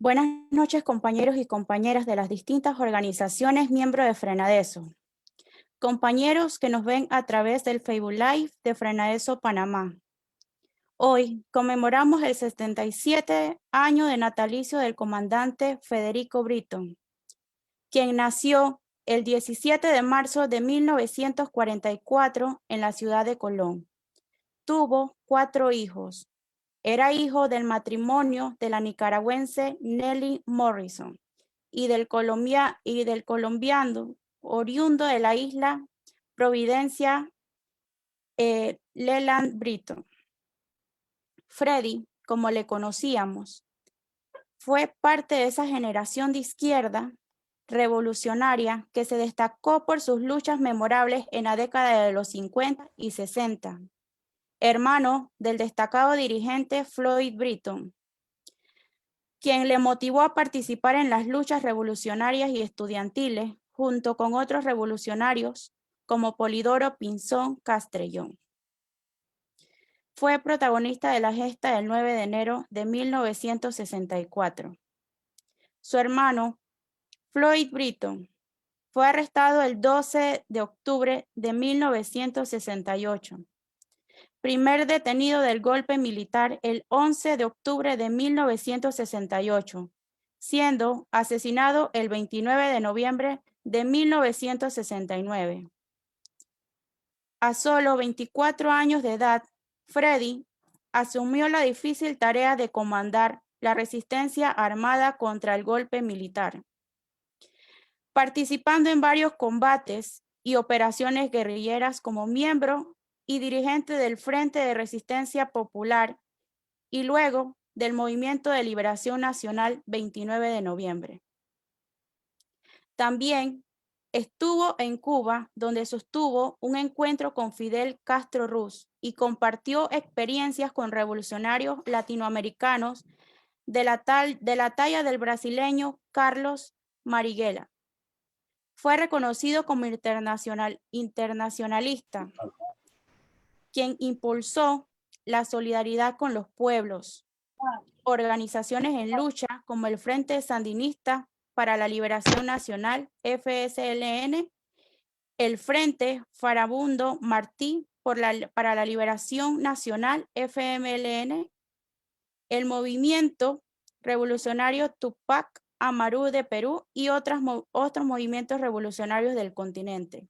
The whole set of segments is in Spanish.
Buenas noches, compañeros y compañeras de las distintas organizaciones miembros de Frenadeso. Compañeros que nos ven a través del Facebook Live de Frenadeso Panamá. Hoy conmemoramos el 77 año de natalicio del comandante Federico Brito, quien nació el 17 de marzo de 1944 en la ciudad de Colón. Tuvo 4 hijos. Era hijo del matrimonio de la nicaragüense Nelly Morrison y del colombiano oriundo de la isla Providencia, Leland Brito. Freddy, como le conocíamos, fue parte de esa generación de izquierda revolucionaria que se destacó por sus luchas memorables en la década de los 50 y 60. Hermano del destacado dirigente Floyd Britton, quien le motivó a participar en las luchas revolucionarias y estudiantiles junto con otros revolucionarios como Polidoro Pinzón Castrellón. Fue protagonista de la gesta del 9 de enero de 1964. Su hermano, Floyd Britton, fue arrestado el 12 de octubre de 1968. Primer detenido del golpe militar el 11 de octubre de 1968, siendo asesinado el 29 de noviembre de 1969. A solo 24 años de edad, Freddy asumió la difícil tarea de comandar la resistencia armada contra el golpe militar, participando en varios combates y operaciones guerrilleras como miembro y dirigente del Frente de Resistencia Popular y luego del Movimiento de Liberación Nacional 29 de noviembre. También estuvo en Cuba, donde sostuvo un encuentro con Fidel Castro Ruz y compartió experiencias con revolucionarios latinoamericanos de la talla del brasileño Carlos Marighella. Fue reconocido como internacionalista, quien impulsó la solidaridad con los pueblos, organizaciones en lucha como el Frente Sandinista para la Liberación Nacional, FSLN, el Frente Farabundo Martí para la Liberación Nacional, FMLN, el Movimiento Revolucionario Tupac Amaru de Perú y otros movimientos revolucionarios del continente.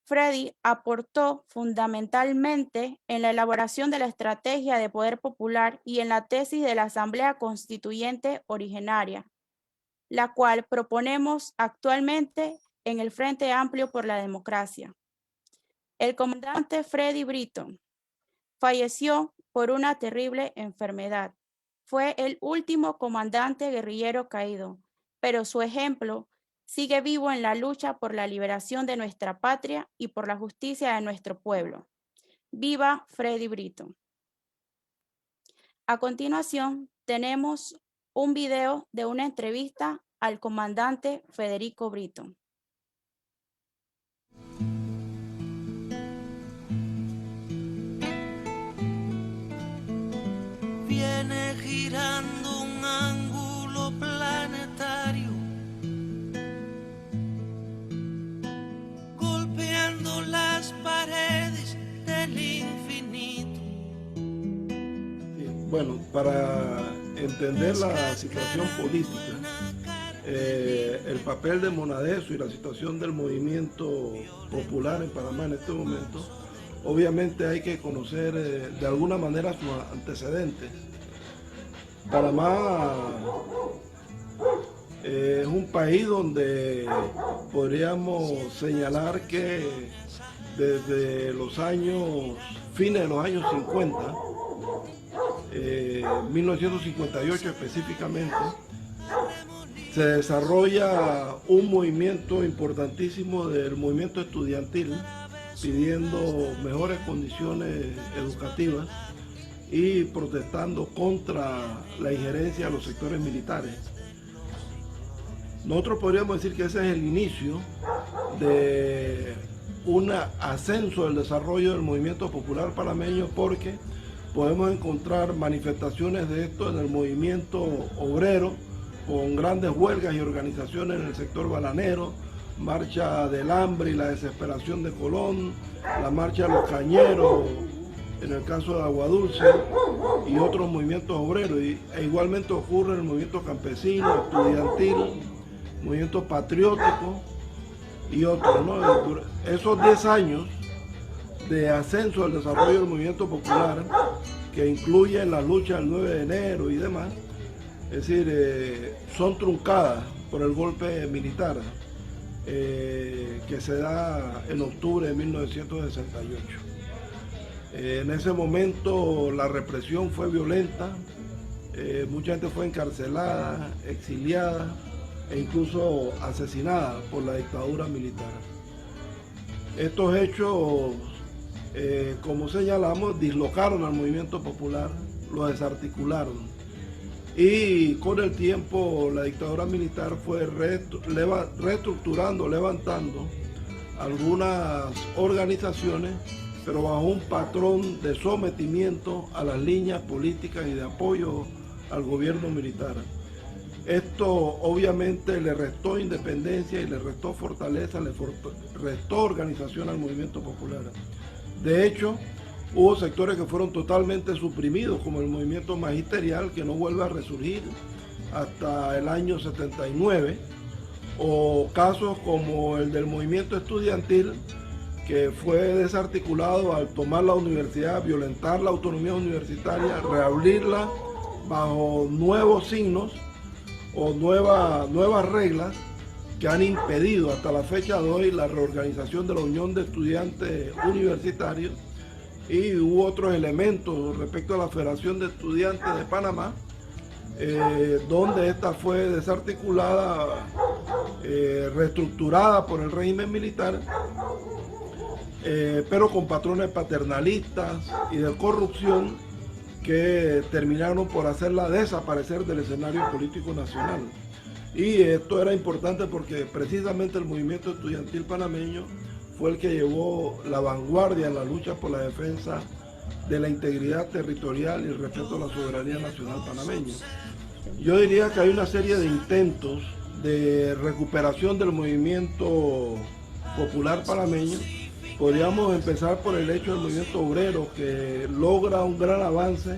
Freddy aportó fundamentalmente en la elaboración de la estrategia de poder popular y en la tesis de la Asamblea Constituyente originaria, la cual proponemos actualmente en el Frente Amplio por la Democracia. El comandante Freddy Brito falleció por una terrible enfermedad. Fue el último comandante guerrillero caído, pero su ejemplo sigue vivo en la lucha por la liberación de nuestra patria y por la justicia de nuestro pueblo. ¡Viva Freddy Brito! A continuación, tenemos un video de una entrevista al comandante Federico Brito. Viene girando un ángulo planetario, golpeando las paredes del infinito. Bueno, para entender la situación política, el papel de Monadeso y la situación del movimiento popular en Panamá en este momento, obviamente hay que conocer de alguna manera sus antecedentes. Panamá es un país donde podríamos señalar que desde los fines de los años 50, 1958 específicamente, se desarrolla un movimiento importantísimo del movimiento estudiantil pidiendo mejores condiciones educativas y protestando contra la injerencia de los sectores militares. Nosotros podríamos decir que ese es el inicio de un ascenso del desarrollo del movimiento popular panameño, porque podemos encontrar manifestaciones de esto en el movimiento obrero, con grandes huelgas y organizaciones en el sector bananero, marcha del hambre y la desesperación de Colón, la marcha de los cañeros, en el caso de Aguadulce, y otros movimientos obreros. E igualmente ocurre en el movimiento campesino, estudiantil, movimiento patriótico y otros, ¿no? Esos 10 años de ascenso del desarrollo del movimiento popular, que incluye la lucha del 9 de enero y demás, es decir, son truncadas por el golpe militar que se da en octubre de 1968. En ese momento la represión fue violenta, mucha gente fue encarcelada, exiliada e incluso asesinada por la dictadura militar. Estos hechos, como señalamos, dislocaron al movimiento popular, lo desarticularon. Y con el tiempo la dictadura militar fue reestructurando, levantando algunas organizaciones, pero bajo un patrón de sometimiento a las líneas políticas y de apoyo al gobierno militar. Esto obviamente le restó independencia y le restó fortaleza, le restó organización al movimiento popular. De hecho, hubo sectores que fueron totalmente suprimidos, como el movimiento magisterial, que no vuelve a resurgir hasta el año 79, o casos como el del movimiento estudiantil, que fue desarticulado al tomar la universidad, violentar la autonomía universitaria, reabrirla bajo nuevos signos o nuevas reglas que han impedido hasta la fecha de hoy la reorganización de la Unión de Estudiantes Universitarios. Y hubo otros elementos respecto a la Federación de Estudiantes de Panamá, donde esta fue desarticulada, reestructurada por el régimen militar, pero con patrones paternalistas y de corrupción que terminaron por hacerla desaparecer del escenario político nacional. Y esto era importante porque precisamente el movimiento estudiantil panameño fue el que llevó la vanguardia en la lucha por la defensa de la integridad territorial y el respeto a la soberanía nacional panameña. Yo diría que hay una serie de intentos de recuperación del movimiento popular panameño. Podríamos empezar por el hecho del movimiento obrero, que logra un gran avance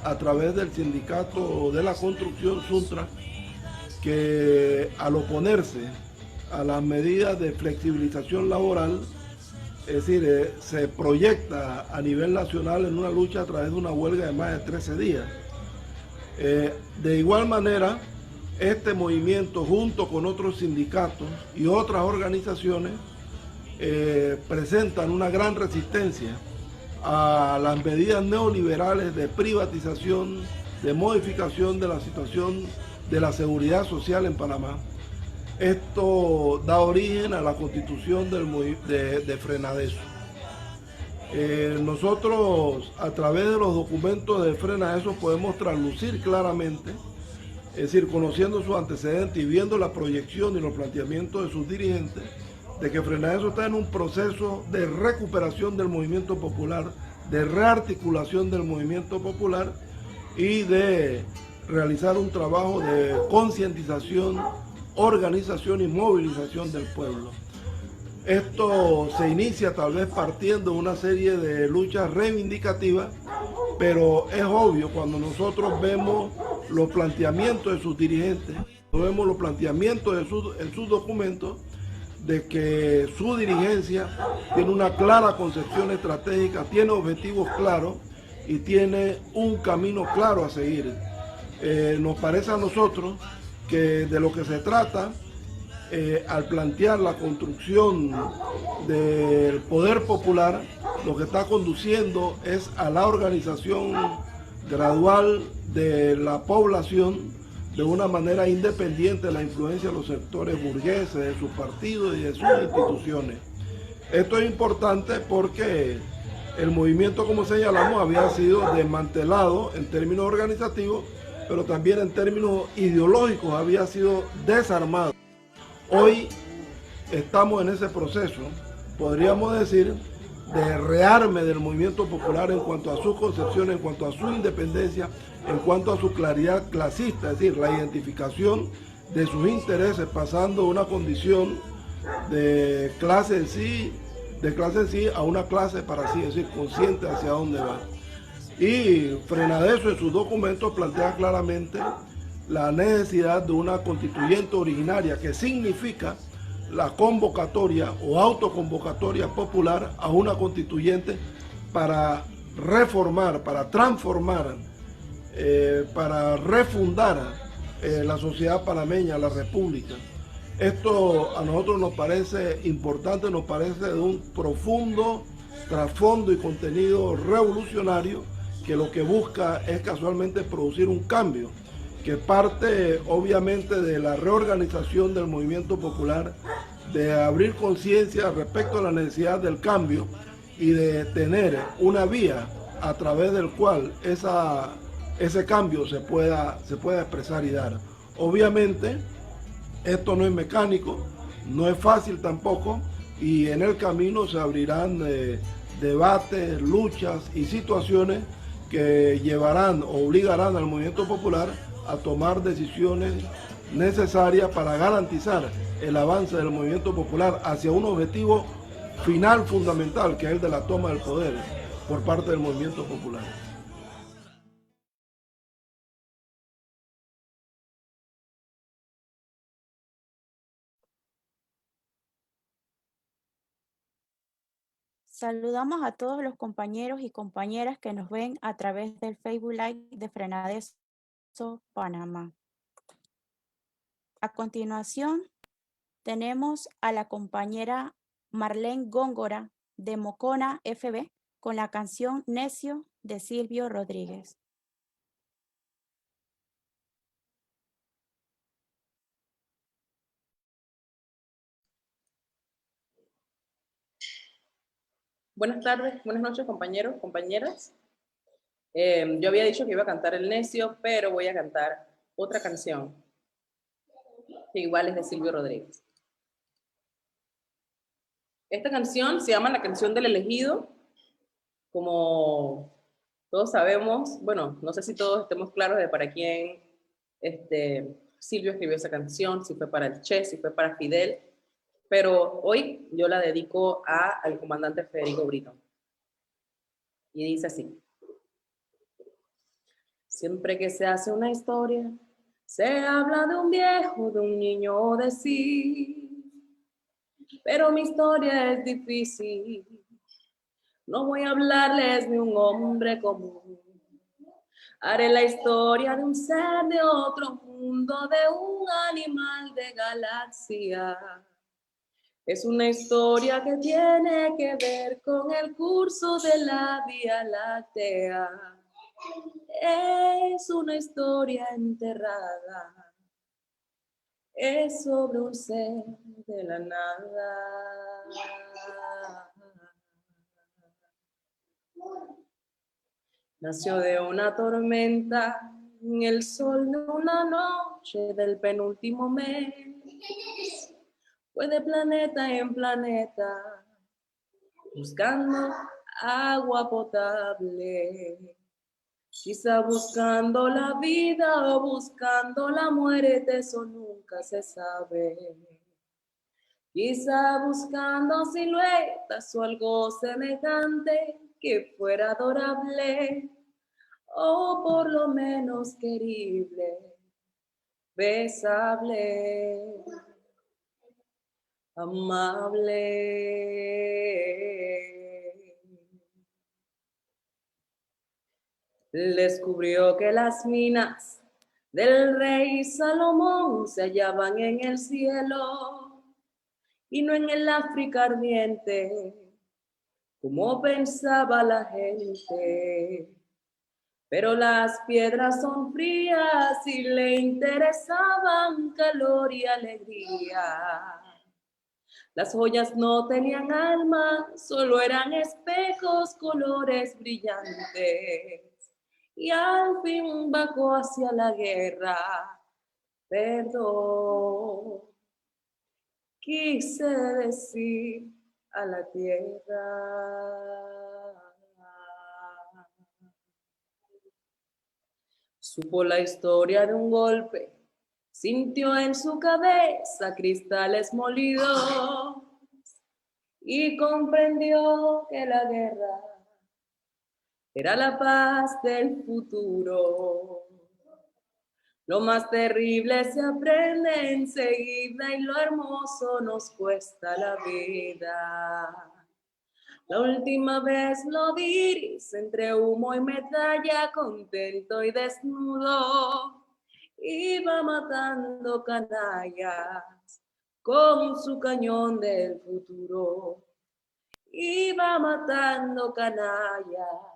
a través del sindicato de la construcción Suntra, que al oponerse a las medidas de flexibilización laboral, es decir, se proyecta a nivel nacional en una lucha a través de una huelga de más de 13 días. De igual manera, este movimiento, junto con otros sindicatos y otras organizaciones, presentan una gran resistencia a las medidas neoliberales de privatización, de modificación de la situación de la seguridad social en Panamá. Esto da origen a la constitución de Frenadeso. Nosotros, a través de los documentos de Frenadeso, podemos traslucir claramente, es decir, conociendo sus antecedentes y viendo la proyección y los planteamientos de sus dirigentes, de que Frenadeso está en un proceso de recuperación del movimiento popular, de rearticulación del movimiento popular y de realizar un trabajo de concientización, organización y movilización del pueblo. Esto se inicia tal vez partiendo de una serie de luchas reivindicativas, pero es obvio cuando nosotros vemos los planteamientos de sus dirigentes, vemos los planteamientos en sus documentos, de que su dirigencia tiene una clara concepción estratégica, tiene objetivos claros y tiene un camino claro a seguir. Nos parece a nosotros que de lo que se trata al plantear la construcción del poder popular, lo que está conduciendo es a la organización gradual de la población de una manera independiente de la influencia de los sectores burgueses, de sus partidos y de sus instituciones. Esto es importante porque el movimiento, como señalamos, había sido desmantelado en términos organizativos, pero también en términos ideológicos había sido desarmado. Hoy estamos en ese proceso, podríamos decir, de rearme del movimiento popular en cuanto a sus concepciones, en cuanto a su independencia, en cuanto a su claridad clasista, es decir, la identificación de sus intereses, pasando de una condición de clase en sí a una clase para así decir, consciente hacia dónde va. Y Frenadeso en sus documentos plantea claramente la necesidad de una constituyente originaria, que significa la convocatoria o autoconvocatoria popular a una constituyente para reformar, para transformar, para refundar la sociedad panameña, la república. Esto a nosotros nos parece importante, nos parece de un profundo trasfondo y contenido revolucionario, que lo que busca es casualmente producir un cambio, que parte obviamente de la reorganización del movimiento popular, de abrir conciencia respecto a la necesidad del cambio y de tener una vía a través del cual ese cambio se pueda expresar y dar. Obviamente esto no es mecánico, no es fácil tampoco, y en el camino se abrirán debates, luchas y situaciones que llevarán o obligarán al movimiento popular a tomar decisiones necesarias para garantizar el avance del movimiento popular hacia un objetivo final fundamental, que es el de la toma del poder por parte del movimiento popular. Saludamos a todos los compañeros y compañeras que nos ven a través del Facebook Live de Frenadeso Panamá. A continuación, tenemos a la compañera Marlene Góngora de Mocona FB con la canción Necio de Silvio Rodríguez. Buenas tardes, buenas noches, compañeros, compañeras. Yo había dicho que iba a cantar El Necio, pero voy a cantar otra canción. que igual es de Silvio Rodríguez. Esta canción se llama La canción del elegido. Como todos sabemos, bueno, no sé si todos estemos claros de para quién Silvio escribió esa canción, si fue para el Che, si fue para Fidel, pero hoy yo la dedico al comandante Federico Brito. Y dice así: siempre que se hace una historia, se habla de un viejo, de un niño o de sí, pero mi historia es difícil. No voy a hablarles de un hombre común. Haré la historia de un ser de otro mundo, de un animal de galaxia. Es una historia que tiene que ver con el curso de la Vía Láctea. Es una historia enterrada. Es sobre un ser de la nada. Nació de una tormenta en el sol de una noche del penúltimo mes. Fue de planeta en planeta buscando agua potable. Quizá buscando la vida o buscando la muerte, eso nunca se sabe. Quizá buscando siluetas o algo semejante que fuera adorable o por lo menos querible, besable, amable. Descubrió que las minas del rey Salomón se hallaban en el cielo y no en el África ardiente, como pensaba la gente. Pero las piedras son frías y le interesaban calor y alegría. Las joyas no tenían alma, solo eran espejos, colores brillantes. Y al fin bajó hacia la guerra. Perdón, quise decir a la tierra. Supo la historia de un golpe, sintió en su cabeza cristales molidos y comprendió que la guerra era la paz del futuro. Lo más terrible se aprende enseguida y lo hermoso nos cuesta la vida. La última vez lo vi entre humo y metralla, contento y desnudo. Iba matando canallas con su cañón del futuro. Iba matando canallas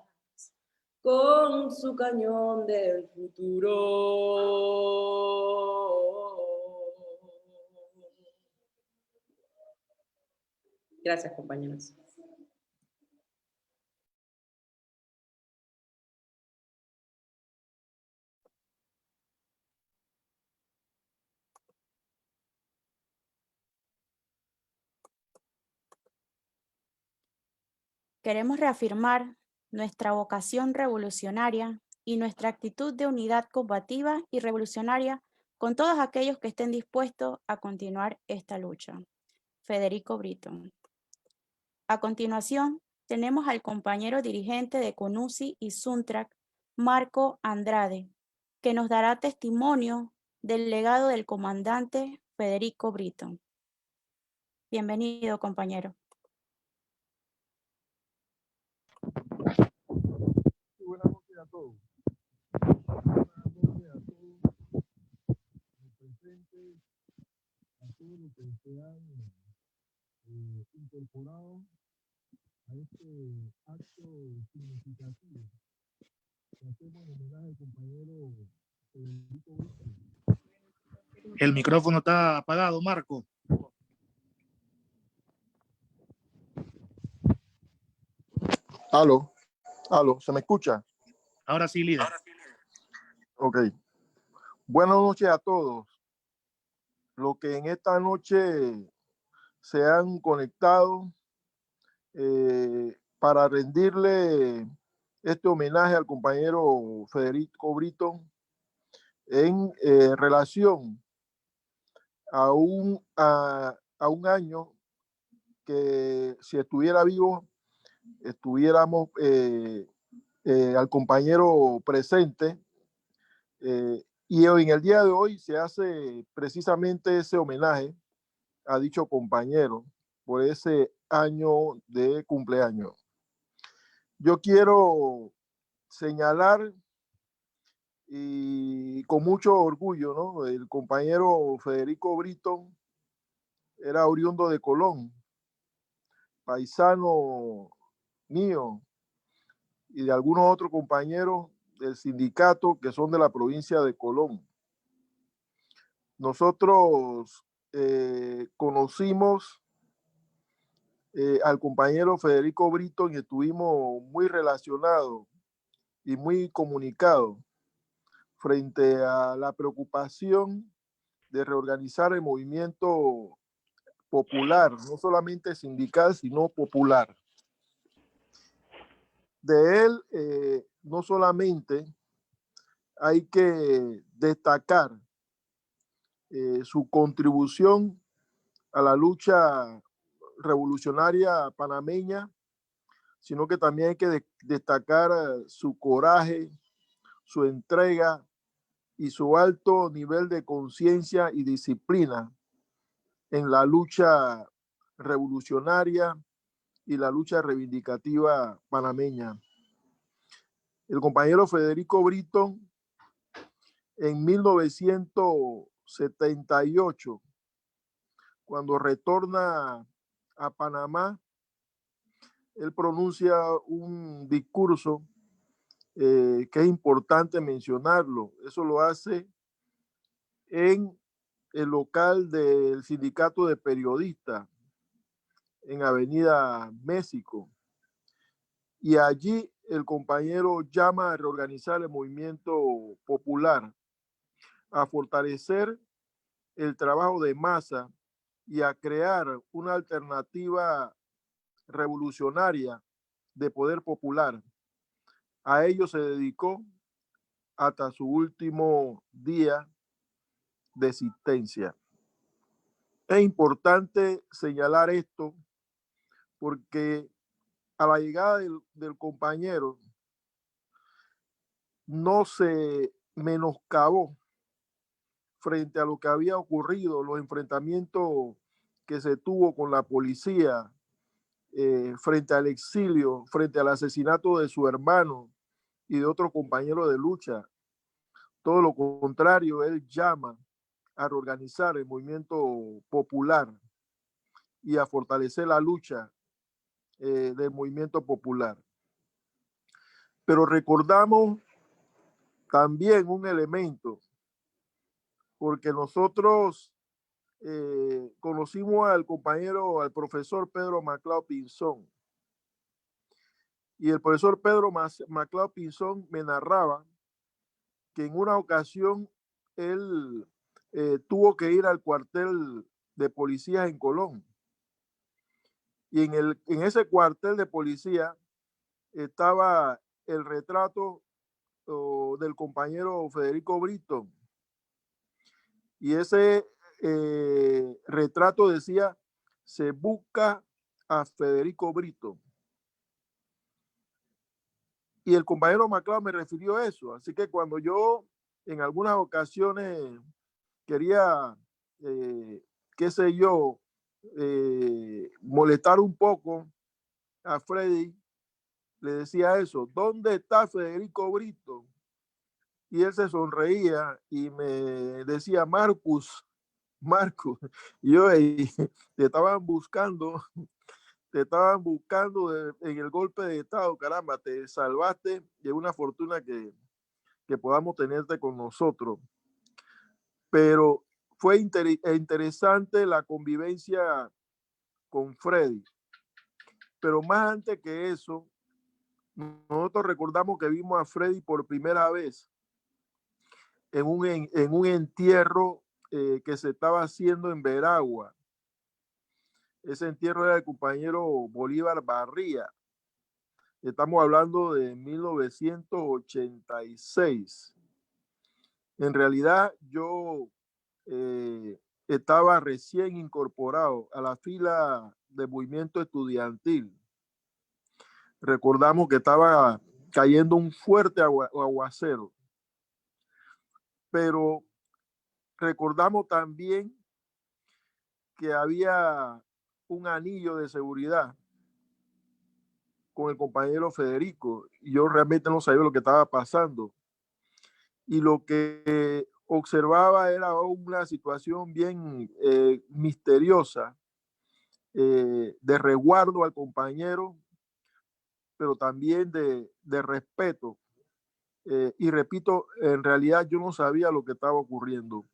con su cañón del futuro. Gracias, compañeros. Queremos reafirmar nuestra vocación revolucionaria y nuestra actitud de unidad combativa y revolucionaria con todos aquellos que estén dispuestos a continuar esta lucha. Federico Brito. A continuación, tenemos al compañero dirigente de CONUSI y SUNTRAC, Marco Andrade, que nos dará testimonio del legado del comandante Federico Brito. Bienvenido, compañero. Buenas noches a todos. Buenas noches a todos los presentes, a todos los que se han incorporado a este acto significativo que hacemos en homenaje al compañero Federico Brito. El micrófono está apagado, Marco. Aló, ¿se me escucha? Ahora sí, líder. Ok. Buenas noches a todos. los que en esta noche se han conectado para rendirle este homenaje al compañero Federico Brito en relación a un año que, si estuviera vivo, estuviéramos al compañero presente, y en el día de hoy se hace precisamente ese homenaje a dicho compañero por ese año de cumpleaños. Yo quiero señalar, y con mucho orgullo, ¿no? El compañero Federico Brito era oriundo de Colón, paisano mío y de algunos otros compañeros del sindicato que son de la provincia de Colón. Nosotros conocimos al compañero Federico Brito y estuvimos muy relacionados y muy comunicados frente a la preocupación de reorganizar el movimiento popular, no solamente sindical, sino popular. De él no solamente hay que destacar su contribución a la lucha revolucionaria panameña, sino que también hay que destacar su coraje, su entrega y su alto nivel de conciencia y disciplina en la lucha revolucionaria y la lucha reivindicativa panameña. El compañero Federico Brito, en 1978, cuando retorna a Panamá, él pronuncia un discurso que es importante mencionarlo. Eso lo hace en el local del Sindicato de Periodistas en Avenida México. Y allí el compañero llama a reorganizar el movimiento popular, a fortalecer el trabajo de masa y a crear una alternativa revolucionaria de poder popular. A ello se dedicó hasta su último día de existencia. Es importante señalar esto porque a la llegada del compañero no se menoscabó frente a lo que había ocurrido, los enfrentamientos que se tuvo con la policía, frente al exilio, frente al asesinato de su hermano y de otro compañero de lucha. Todo lo contrario, él llama a reorganizar el movimiento popular y a fortalecer la lucha del movimiento popular. Pero recordamos también un elemento, porque nosotros conocimos al compañero, al profesor Pedro Maclao Pinzón, y el profesor Pedro Maclao Pinzón me narraba que en una ocasión él tuvo que ir al cuartel de policía en Colón, y en ese cuartel de policía estaba el retrato del compañero Federico Brito, y ese retrato decía: se busca a Federico Brito. Y el compañero Maclao me refirió a eso. Así que cuando yo en algunas ocasiones quería, qué sé yo, molestar un poco a Freddy, le decía eso: ¿dónde está Federico Brito? Y él se sonreía y me decía: Marcus. Y yo, te estaban buscando en el golpe de estado, caramba, te salvaste y es una fortuna que podamos tenerte con nosotros. Pero fue interesante la convivencia con Freddy. Pero más antes que eso, nosotros recordamos que vimos a Freddy por primera vez en un entierro que se estaba haciendo en Veragua. Ese entierro era del compañero Bolívar Barría. Estamos hablando de 1986. En realidad yo estaba recién incorporado a la fila de movimiento estudiantil. Recordamos que estaba cayendo un fuerte aguacero, pero recordamos también que había un anillo de seguridad con el compañero Federico y yo realmente no sabía lo que estaba pasando. Y lo que observaba era una situación bien misteriosa, de resguardo al compañero, pero también de respeto. Y repito, en realidad yo no sabía lo que estaba ocurriendo,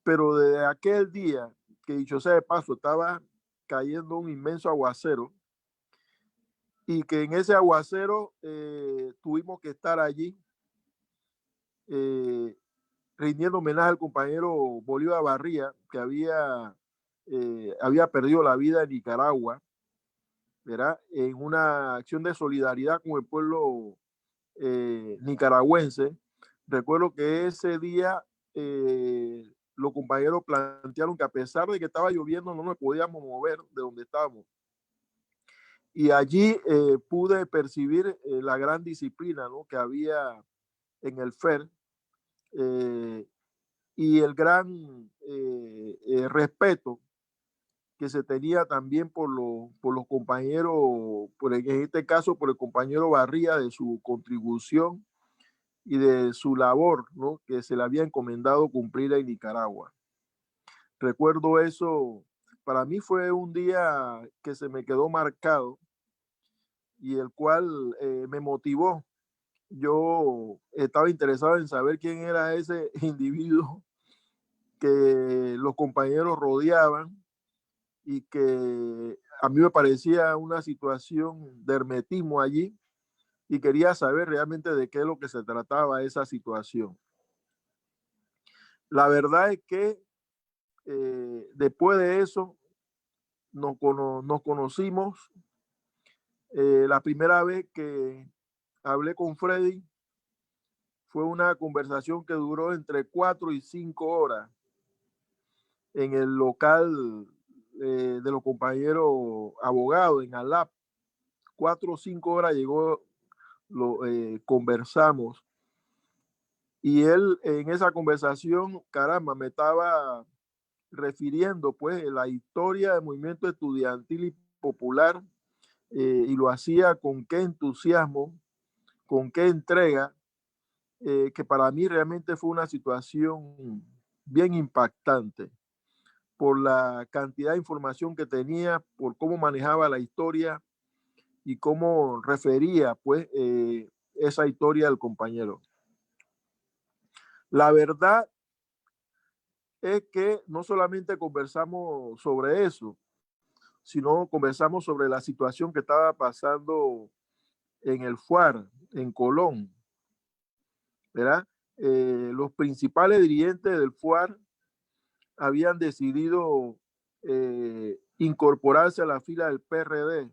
pero desde aquel día, que dicho sea de paso, estaba cayendo un inmenso aguacero, y que en ese aguacero tuvimos que estar allí rindiendo homenaje al compañero Bolívar Barría, que había perdido la vida en Nicaragua, ¿verdad? En una acción de solidaridad con el pueblo nicaragüense. Recuerdo que ese día los compañeros plantearon que a pesar de que estaba lloviendo no nos podíamos mover de donde estábamos. Y allí pude percibir la gran disciplina, ¿no?, que había en el FER, y el gran respeto que se tenía también por los compañeros, en este caso por el compañero Barría, de su contribución y de su labor, ¿no?, que se le había encomendado cumplir en Nicaragua. Recuerdo eso, para mí fue un día que se me quedó marcado y el cual me motivó. Yo estaba interesado en saber quién era ese individuo que los compañeros rodeaban y que a mí me parecía una situación de hermetismo allí, y quería saber realmente de qué es lo que se trataba esa situación. La verdad es que después de eso nos conocimos. La primera vez que hablé con Freddy fue una conversación que duró entre 4 y 5 horas en el local de los compañeros abogados en ALAP. 4 o 5 horas conversamos, y él en esa conversación, caramba, me estaba refiriendo pues la historia del movimiento estudiantil y popular, y lo hacía con qué entusiasmo, con qué entrega, que para mí realmente fue una situación bien impactante por la cantidad de información que tenía, por cómo manejaba la historia y cómo refería pues esa historia del compañero. La verdad es que no solamente conversamos sobre eso, sino conversamos sobre la situación que estaba pasando en el FUAR, en Colón, ¿verdad? Los principales dirigentes del FUAR habían decidido incorporarse a la fila del PRD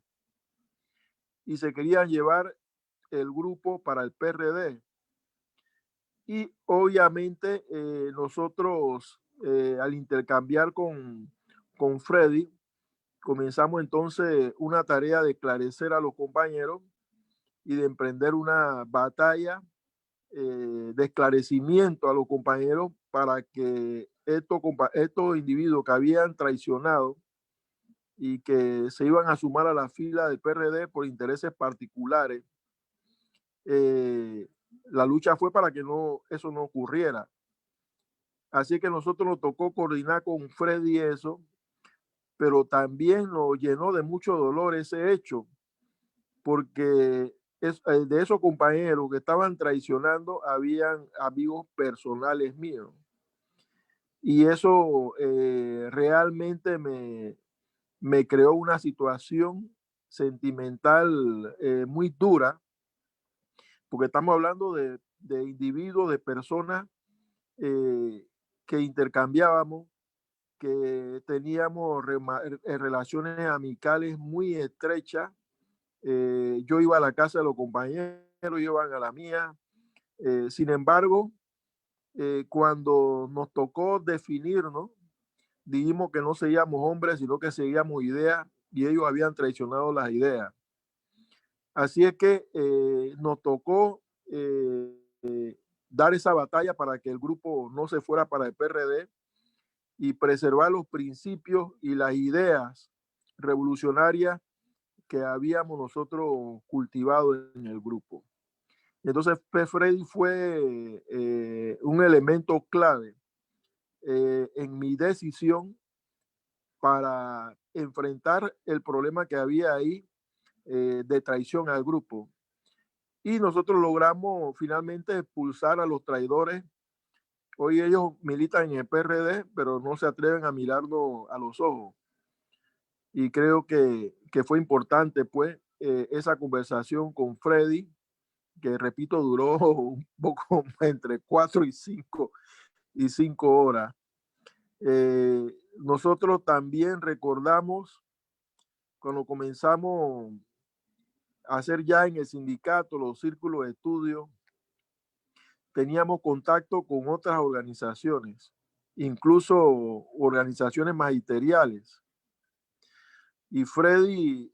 y se querían llevar el grupo para el PRD. Y obviamente nosotros al intercambiar con Freddy, comenzamos entonces una tarea de esclarecer a los compañeros y de emprender una batalla de esclarecimiento a los compañeros para que estos individuos que habían traicionado y que se iban a sumar a la fila del PRD por intereses particulares, la lucha fue para que eso no ocurriera. Así que nosotros nos tocó coordinar con Freddy eso, pero también nos llenó de mucho dolor ese hecho, porque de esos compañeros que estaban traicionando habían amigos personales míos. Y eso realmente me creó una situación sentimental muy dura, porque estamos hablando de individuos, de personas que intercambiábamos, que teníamos relaciones amicales muy estrechas. Yo iba a la casa de los compañeros, ellos iban a la mía. Sin embargo, cuando nos tocó definirnos, dijimos que no seguíamos hombres, sino que seguíamos ideas, y ellos habían traicionado las ideas. Así es que nos tocó dar esa batalla para que el grupo no se fuera para el PRD y preservar los principios y las ideas revolucionarias que habíamos nosotros cultivado en el grupo. Entonces, Freddy fue un elemento clave en mi decisión para enfrentar el problema que había ahí de traición al grupo. Y nosotros logramos finalmente expulsar a los traidores. Hoy ellos militan en el PRD, pero no se atreven a mirarnos a los ojos. Y creo que fue importante, pues, esa conversación con Freddy, que repito, duró un poco entre 4 y 5 horas. Nosotros también recordamos cuando comenzamos a hacer ya en el sindicato los círculos de estudio, teníamos contacto con otras organizaciones, incluso organizaciones magisteriales. Y Freddy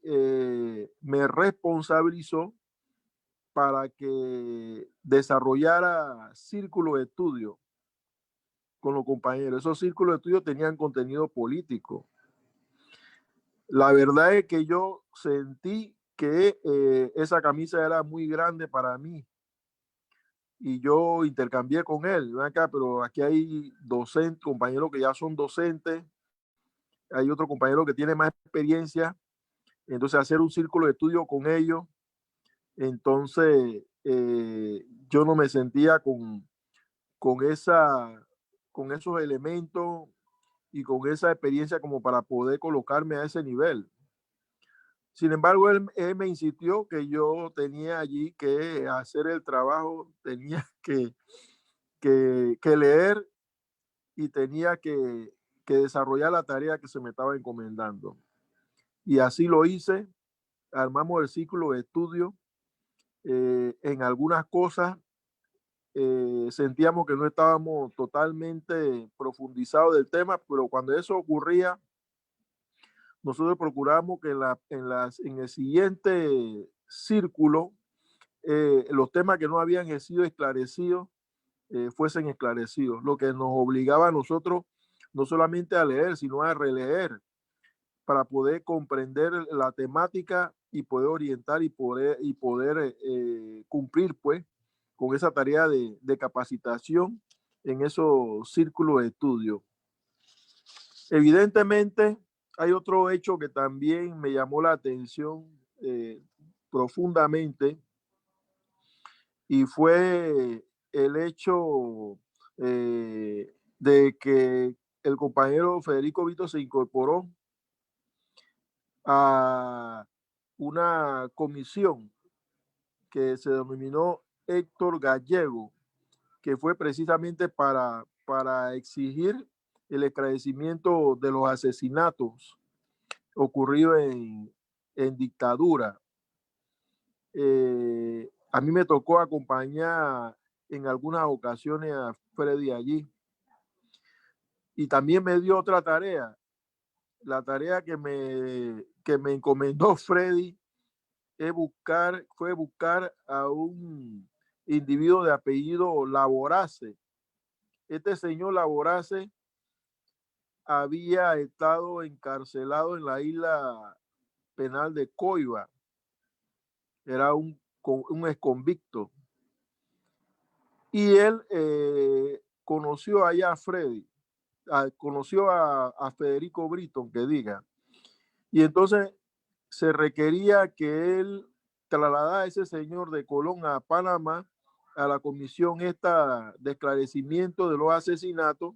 me responsabilizó para que desarrollara círculos de estudio con los compañeros. Esos círculos de estudio tenían contenido político. La verdad es que yo sentí que esa camisa era muy grande para mí y yo intercambié con él. Ven acá, pero aquí hay docentes, compañeros que ya son docentes, hay otro compañero que tiene más experiencia, entonces hacer un círculo de estudio con ellos, entonces yo no me sentía con esos elementos y con esa experiencia como para poder colocarme a ese nivel. Sin embargo, él me insistió que yo tenía allí que hacer el trabajo, tenía que leer y tenía que desarrollar la tarea que se me estaba encomendando. Y así lo hice. Armamos el círculo de estudio. En algunas cosas sentíamos que no estábamos totalmente profundizados del tema, pero cuando eso ocurría, nosotros procuramos que en el siguiente círculo los temas que no habían sido esclarecidos fuesen esclarecidos, lo que nos obligaba a nosotros no solamente a leer, sino a releer para poder comprender la temática y poder orientar y poder cumplir pues con esa tarea de capacitación en esos círculos de estudio. Evidentemente, hay otro hecho que también me llamó la atención profundamente, y fue el hecho de que el compañero Federico Brito se incorporó a una comisión que se denominó Héctor Gallego, que fue precisamente para exigir el esclarecimiento de los asesinatos ocurridos en dictadura. A mí me tocó acompañar en algunas ocasiones a Freddy allí. Y también me dio otra tarea. La tarea que me encomendó Freddy fue buscar a un individuo de apellido Laborace. Este señor Laborace había estado encarcelado en la isla penal de Coiba. Era un exconvicto. Y él conoció allá a Freddy, conoció a Federico Brito, que diga. Y entonces se requería que él trasladara a ese señor de Colón a Panamá a la comisión esta de esclarecimiento de los asesinatos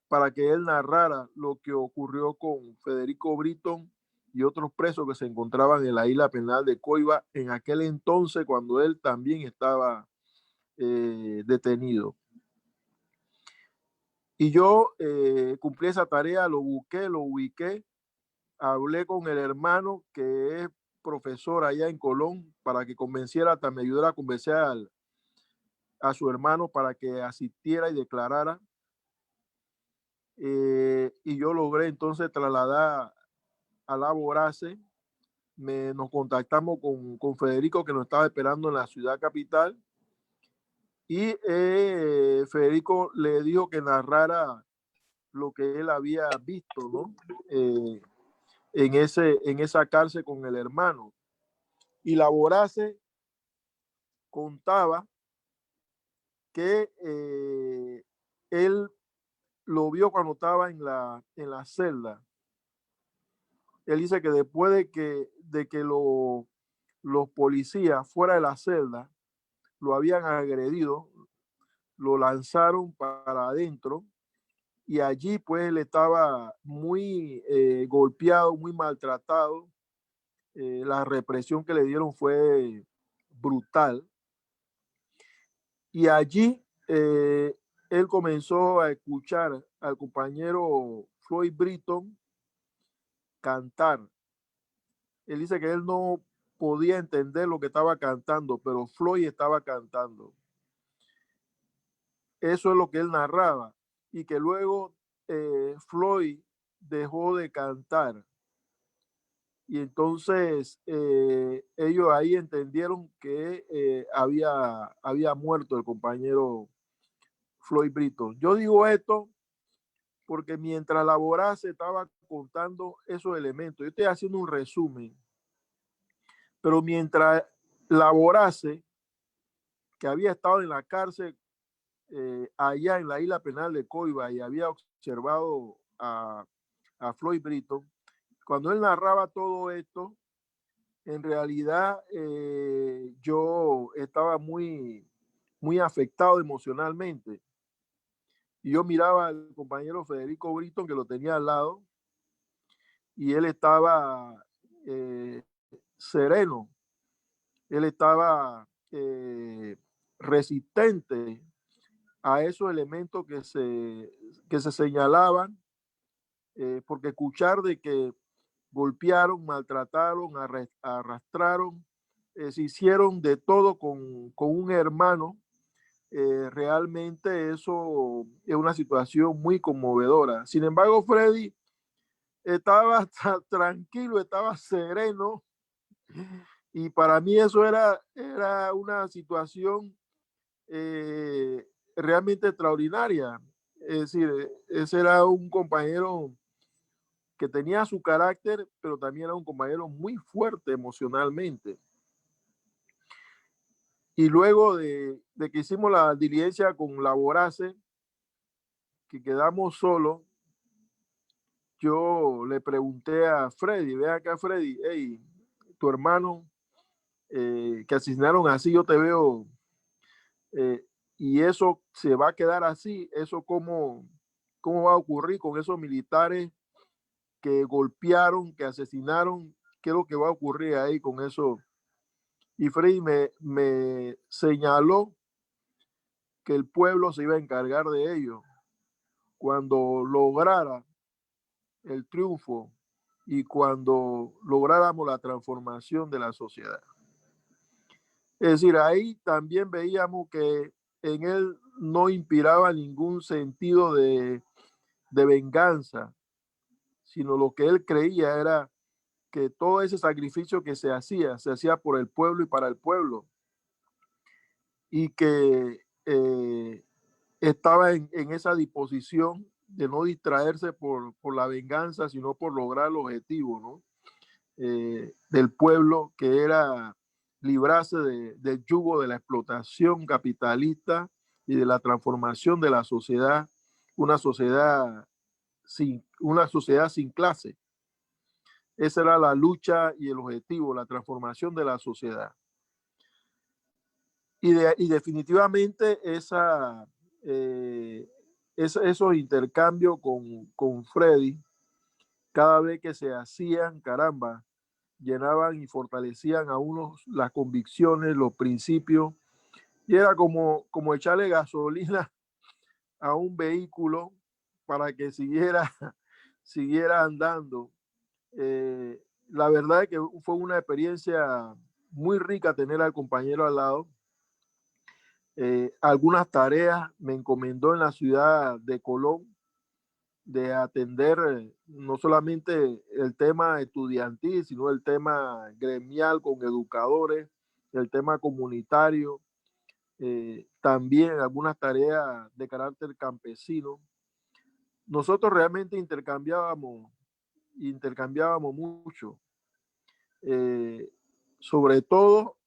para que él narrara lo que ocurrió con Federico Brito y otros presos que se encontraban en la isla penal de Coiba en aquel entonces cuando él también estaba detenido. Y yo cumplí esa tarea, lo busqué, lo ubiqué, hablé con el hermano que es profesor allá en Colón para que convenciera, hasta me ayudara a convencer a su hermano para que asistiera y declarara. Y yo logré entonces trasladar a la Vorace. Nos contactamos con Federico, que nos estaba esperando en la ciudad capital, y Federico le dijo que narrara lo que él había visto, ¿no? En esa cárcel con el hermano. Y la Vorace contaba que él lo vio cuando estaba en la celda. Él dice que después de que los policías fuera de la celda lo habían agredido, lo lanzaron para adentro, y allí pues él estaba muy golpeado, muy maltratado. La represión que le dieron fue brutal. Y allí él comenzó a escuchar al compañero Floyd Britton cantar. Él dice que él no podía entender lo que estaba cantando, pero Floyd estaba cantando. Eso es lo que él narraba. Y que luego Floyd dejó de cantar. Y entonces ellos ahí entendieron que había muerto el compañero Floyd Britton. Yo digo esto porque mientras la Vorace estaba contando esos elementos, yo estoy haciendo un resumen, pero mientras la Vorace, que había estado en la cárcel allá en la isla penal de Coiba y había observado a Floyd Britton, cuando él narraba todo esto, en realidad yo estaba muy, muy afectado emocionalmente. Y yo miraba al compañero Federico Britton, que lo tenía al lado, y él estaba sereno, él estaba resistente a esos elementos que se señalaban, porque escuchar de que golpearon, maltrataron, arrastraron, se hicieron de todo con un hermano. Realmente eso es una situación muy conmovedora. Sin embargo, Freddy estaba tranquilo, estaba sereno, y para mí eso era una situación realmente extraordinaria. Es decir, ese era un compañero que tenía su carácter, pero también era un compañero muy fuerte emocionalmente. Y luego de que hicimos la diligencia con la Vorace, que quedamos solos, yo le pregunté a Freddy, ve acá Freddy, hey, tu hermano que asesinaron así, yo te veo, y eso se va a quedar así, eso cómo va a ocurrir con esos militares que golpearon, que asesinaron, qué es lo que va a ocurrir ahí con eso. Y Freddy me señaló que el pueblo se iba a encargar de ello cuando lograra el triunfo y cuando lográramos la transformación de la sociedad. Es decir, ahí también veíamos que en él no inspiraba ningún sentido de venganza, sino lo que él creía era que todo ese sacrificio que se hacía por el pueblo y para el pueblo, y que estaba en esa disposición de no distraerse por la venganza, sino por lograr el objetivo, ¿no? Del pueblo, que era librarse del yugo de la explotación capitalista y de la transformación de la sociedad, una sociedad sin clase. Esa era la lucha y el objetivo, la transformación de la sociedad. Y definitivamente esos intercambios con Freddy, cada vez que se hacían, caramba, llenaban y fortalecían a uno las convicciones, los principios, y era como echarle gasolina a un vehículo para que siguiera, siguiera andando. La verdad es que fue una experiencia muy rica tener al compañero al lado. Algunas tareas me encomendó en la ciudad de Colón, de atender no solamente el tema estudiantil, sino el tema gremial con educadores, el tema comunitario, también algunas tareas de carácter campesino. Nosotros realmente intercambiábamos mucho. Sobre todo,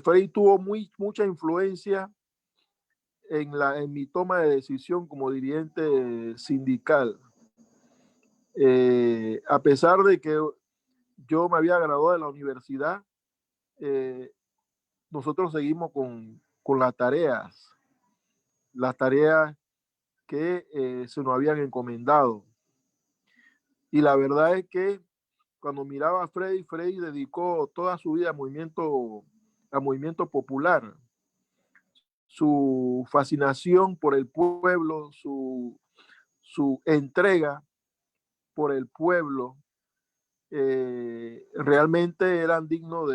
Freddy tuvo mucha influencia en mi toma de decisión como dirigente sindical. A pesar de que yo me había graduado de la universidad, nosotros seguimos con las tareas que se nos habían encomendado. Y la verdad es que cuando miraba a Freddy dedicó toda su vida al movimiento popular. Su fascinación por el pueblo, su entrega por el pueblo, realmente eran dignos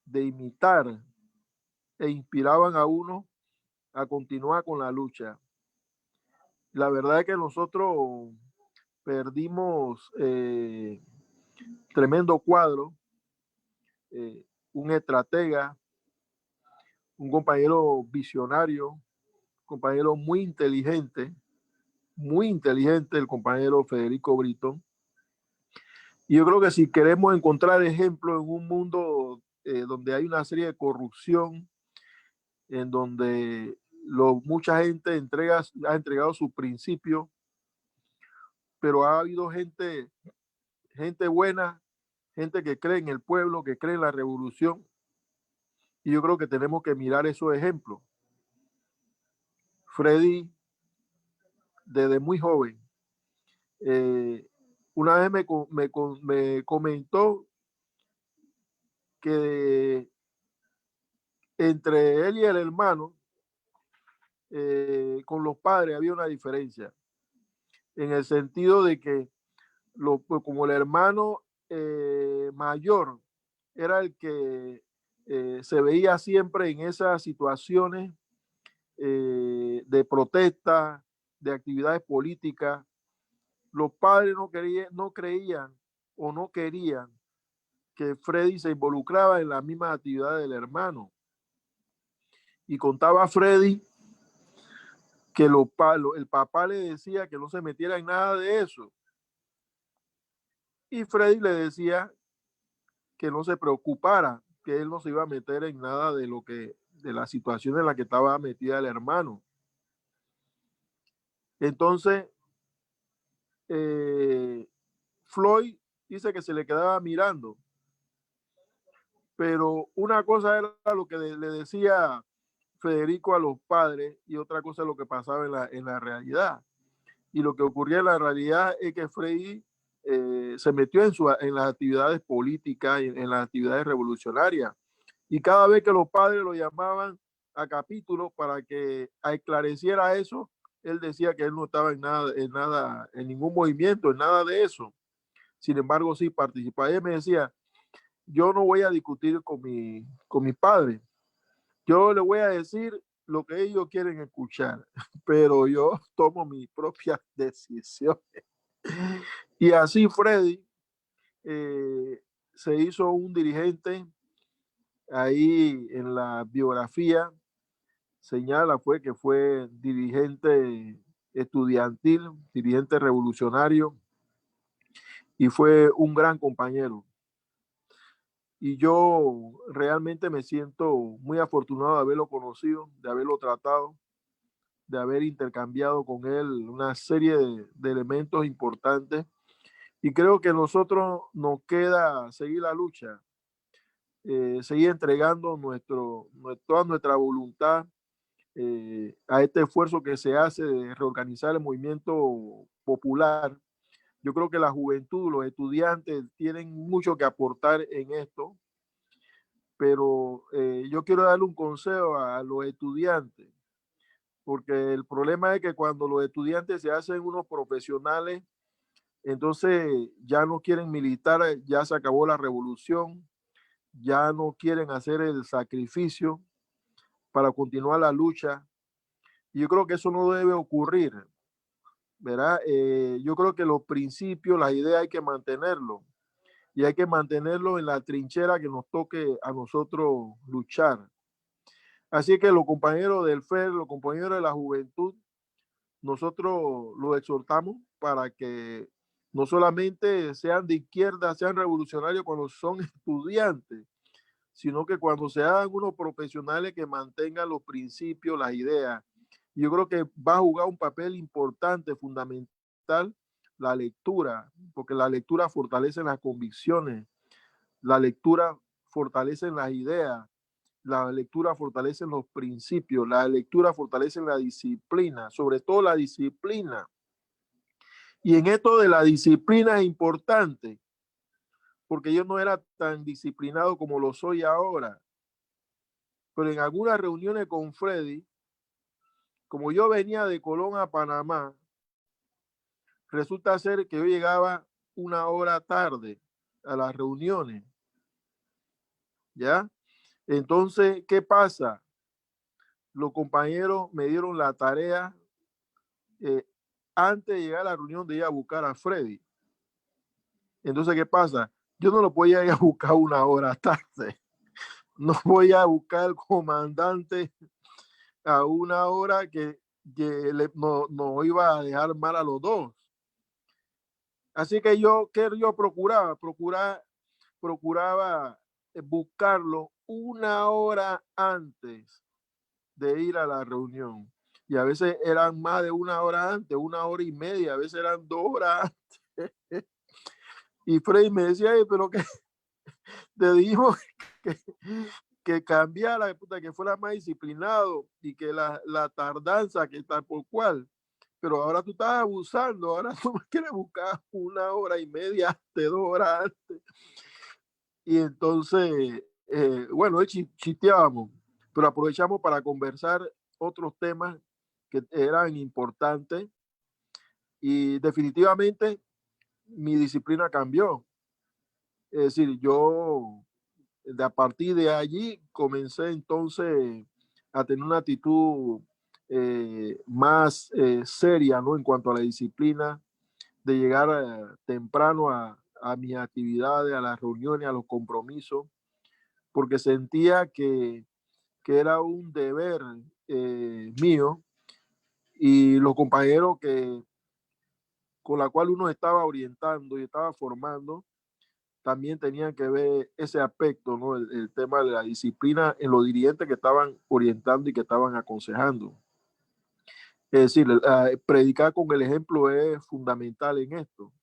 de imitar e inspiraban a uno a continuar con la lucha. La verdad es que nosotros perdimos tremendo cuadro, un estratega, un compañero visionario, compañero muy inteligente, el compañero Federico Britton. Y yo creo que si queremos encontrar ejemplos en un mundo donde hay una serie de corrupción, en donde mucha gente ha entregado sus principios, pero ha habido gente buena, gente que cree en el pueblo, que cree en la revolución. Y yo creo que tenemos que mirar esos ejemplos. Freddy, desde muy joven, una vez me comentó que entre él y el hermano, con los padres había una diferencia, en el sentido de que como el hermano mayor era el que se veía siempre en esas situaciones de protesta, de actividades políticas, los padres no creían o no querían que Freddy se involucraba en las mismas actividades del hermano. Y contaba a Freddy que el papá le decía que no se metiera en nada de eso. Y Freddy le decía que no se preocupara, que él no se iba a meter en nada de la situación en la que estaba metida el hermano. Entonces, Floyd dice que se le quedaba mirando, pero una cosa era lo que le decía Federico a los padres y otra cosa es lo que pasaba en la realidad. Y lo que ocurría en la realidad es que Freddy se metió en las actividades políticas, en las actividades revolucionarias. Y cada vez que los padres lo llamaban a capítulo para que esclareciera eso, él decía que él no estaba en ningún movimiento, en nada de eso. Sin embargo, sí participaba. Él me decía, yo no voy a discutir con mi padre. Yo le voy a decir lo que ellos quieren escuchar, pero yo tomo mis propias decisiones. Y así Freddy se hizo un dirigente. Ahí en la biografía señala que fue dirigente estudiantil, dirigente revolucionario y fue un gran compañero. Y yo realmente me siento muy afortunado de haberlo conocido, de haberlo tratado, de haber intercambiado con él una serie de elementos importantes. Y creo que a nosotros nos queda seguir la lucha, seguir entregando toda nuestra voluntad a este esfuerzo que se hace de reorganizar el movimiento popular. Yo creo que la juventud, los estudiantes tienen mucho que aportar en esto, pero yo quiero darle un consejo a los estudiantes. porque el problema es que cuando los estudiantes se hacen unos profesionales, entonces ya no quieren militar, ya se acabó la revolución, ya no quieren hacer el sacrificio para continuar la lucha. Y yo creo que eso no debe ocurrir, ¿verdad? Yo creo que los principios, las ideas hay que mantenerlo y hay que mantenerlo en la trinchera que nos toque a nosotros luchar. Así que los compañeros del FED, los compañeros de la juventud, nosotros los exhortamos para que no solamente sean de izquierda, sean revolucionarios cuando son estudiantes, sino que cuando se hagan unos profesionales que mantengan los principios, las ideas. Yo creo que va a jugar un papel importante, fundamental, la lectura, porque la lectura fortalece las convicciones, la lectura fortalece las ideas, la lectura fortalece los principios, la lectura fortalece la disciplina, sobre todo la disciplina. Y en esto de la disciplina es importante, porque yo no era tan disciplinado como lo soy ahora. Pero en algunas reuniones con Freddy, como yo venía de Colón a Panamá, resulta ser que yo llegaba 1 hora tarde a las reuniones. ¿Ya? Entonces, ¿qué pasa? Los compañeros me dieron la tarea antes de llegar a la reunión de ir a buscar a Freddy. Entonces, ¿qué pasa? Yo no lo podía ir a buscar 1 hora tarde. No voy a buscar al comandante a 1 hora que no iba a dejar mal a los dos. Así que yo procuraba buscarlo 1 hora antes de ir a la reunión. Y a veces eran más de 1 hora antes, 1 hora y media, a veces eran 2 horas antes. Y Freddy me decía, pero que te dijimos que cambiara, que fuera más disciplinado y que la tardanza, que tal por cual. Pero ahora tú estás abusando, ahora tú me quieres buscar 1 hora y media antes, 2 horas antes. Y entonces, bueno, chisteábamos, pero aprovechamos para conversar otros temas que eran importantes y definitivamente mi disciplina cambió. Es decir, yo a partir de allí comencé entonces a tener una actitud más seria, ¿no? En cuanto a la disciplina, de llegar temprano a mis actividades, a las reuniones, a los compromisos, porque sentía que era un deber mío y los compañeros con la cual uno estaba orientando y estaba formando, también tenían que ver ese aspecto, ¿no? El tema de la disciplina en los dirigentes que estaban orientando y que estaban aconsejando. Es decir, predicar con el ejemplo es fundamental en esto,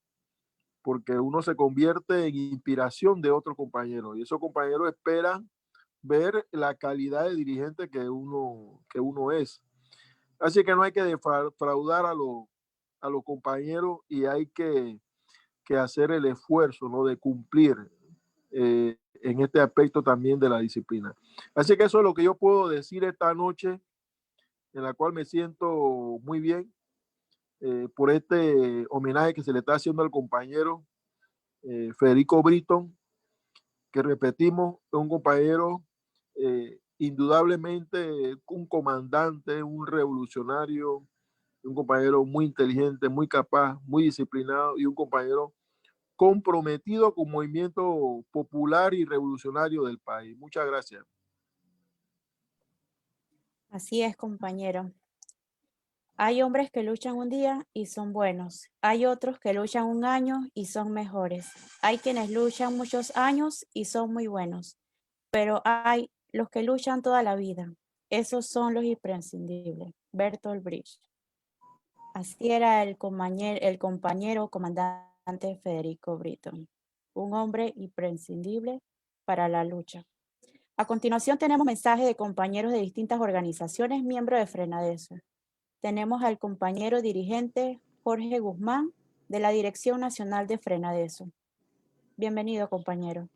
porque uno se convierte en inspiración de otros compañeros y esos compañeros esperan ver la calidad de dirigente que uno es. Así que no hay que defraudar a los compañeros y hay que hacer el esfuerzo, ¿no? De cumplir en este aspecto también de la disciplina. Así que eso es lo que yo puedo decir esta noche, en la cual me siento muy bien por este homenaje que se le está haciendo al compañero Federico Britton, que repetimos, es un compañero indudablemente un comandante, un revolucionario, un compañero muy inteligente, muy capaz, muy disciplinado y un compañero comprometido con el movimiento popular y revolucionario del país. Muchas gracias. Así es, compañero. Hay hombres que luchan un día y son buenos. Hay otros que luchan un año y son mejores. Hay quienes luchan muchos años y son muy buenos. Pero hay los que luchan toda la vida. Esos son los imprescindibles. Bertolt Brecht. Así era el compañero comandante Federico Britton. Un hombre imprescindible para la lucha. A continuación tenemos mensajes de compañeros de distintas organizaciones, miembros de Frenadeso. Tenemos al compañero dirigente Jorge Guzmán, de la Dirección Nacional de Frenadeso. Bienvenido, compañero.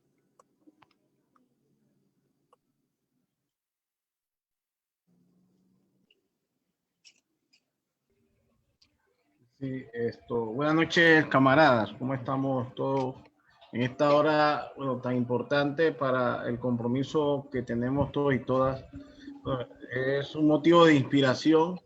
Sí, buenas noches, camaradas. ¿Cómo estamos todos en esta hora, bueno, tan importante para el compromiso que tenemos todos y todas? Bueno, es un motivo de inspiración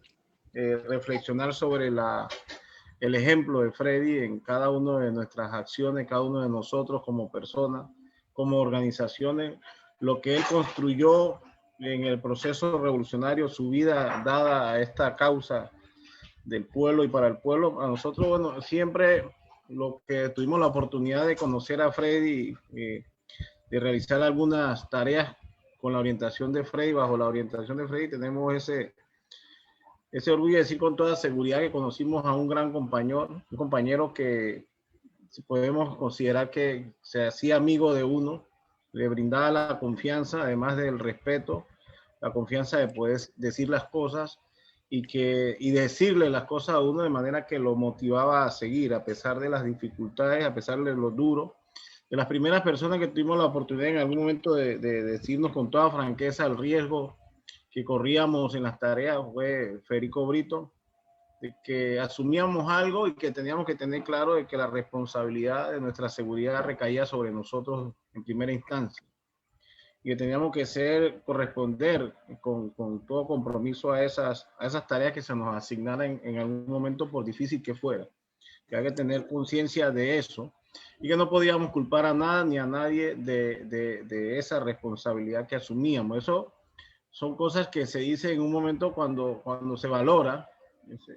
reflexionar sobre el ejemplo de Freddy en cada una de nuestras acciones, cada uno de nosotros como personas, como organizaciones, lo que él construyó en el proceso revolucionario, su vida dada a esta causa del pueblo y para el pueblo. A nosotros, bueno, siempre lo que tuvimos la oportunidad de conocer a Freddy, de realizar algunas tareas con la orientación de Freddy, bajo la orientación de Freddy, tenemos ese orgullo de decir con toda seguridad que conocimos a un gran compañero, un compañero que podemos considerar que se hacía amigo de uno, le brindaba la confianza, además del respeto, la confianza de poder decir las cosas y decirle las cosas a uno de manera que lo motivaba a seguir, a pesar de las dificultades, a pesar de lo duro. De las primeras personas que tuvimos la oportunidad en algún momento de decirnos con toda franqueza el riesgo que corríamos en las tareas fue Federico Brito, de que asumíamos algo y que teníamos que tener claro de que la responsabilidad de nuestra seguridad recaía sobre nosotros en primera instancia y que teníamos que corresponder con todo compromiso a esas tareas que se nos asignaran en algún momento, por difícil que fuera. Que hay que tener conciencia de eso y que no podíamos culpar a nada ni a nadie de esa responsabilidad que asumíamos. Eso son cosas que se dicen en un momento cuando se valora,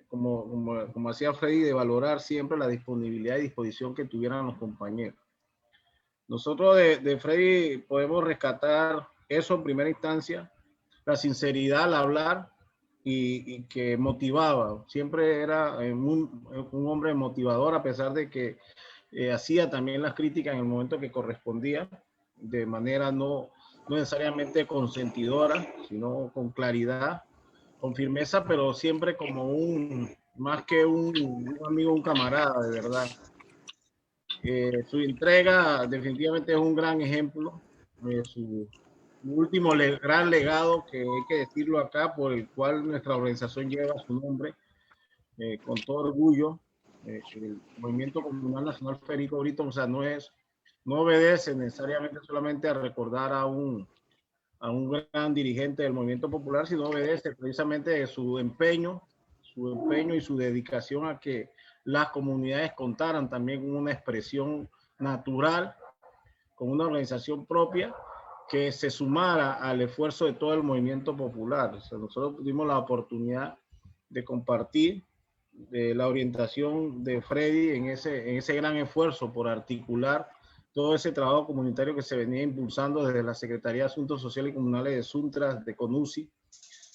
como hacía Freddy, de valorar siempre la disponibilidad y disposición que tuvieran los compañeros. Nosotros de Freddy podemos rescatar eso en primera instancia, la sinceridad al hablar y que motivaba. Siempre era un hombre motivador, a pesar de que hacía también las críticas en el momento que correspondía, de manera no necesariamente consentidora, sino con claridad, con firmeza, pero siempre como más que un amigo, un camarada, de verdad. Su entrega definitivamente es un gran ejemplo. Su último gran legado, que hay que decirlo acá, por el cual nuestra organización lleva su nombre, con todo orgullo. El Movimiento Comunal Nacional Federico Brito, o sea, no obedece necesariamente solamente a recordar a un gran dirigente del movimiento popular, sino obedece precisamente su empeño y su dedicación a que las comunidades contaran también con una expresión natural, con una organización propia que se sumara al esfuerzo de todo el movimiento popular. O sea, nosotros tuvimos la oportunidad de compartir la orientación de Freddy en ese gran esfuerzo por articular todo ese trabajo comunitario que se venía impulsando desde la Secretaría de Asuntos Sociales y Comunales de Suntras, de CONUSI,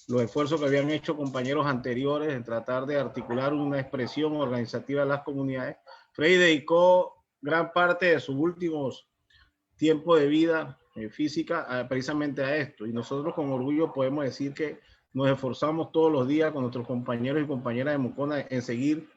los esfuerzos que habían hecho compañeros anteriores en tratar de articular una expresión organizativa de las comunidades. Freddy dedicó gran parte de sus últimos tiempos de vida física precisamente a esto, y nosotros con orgullo podemos decir que nos esforzamos todos los días con nuestros compañeros y compañeras de Mocona en seguir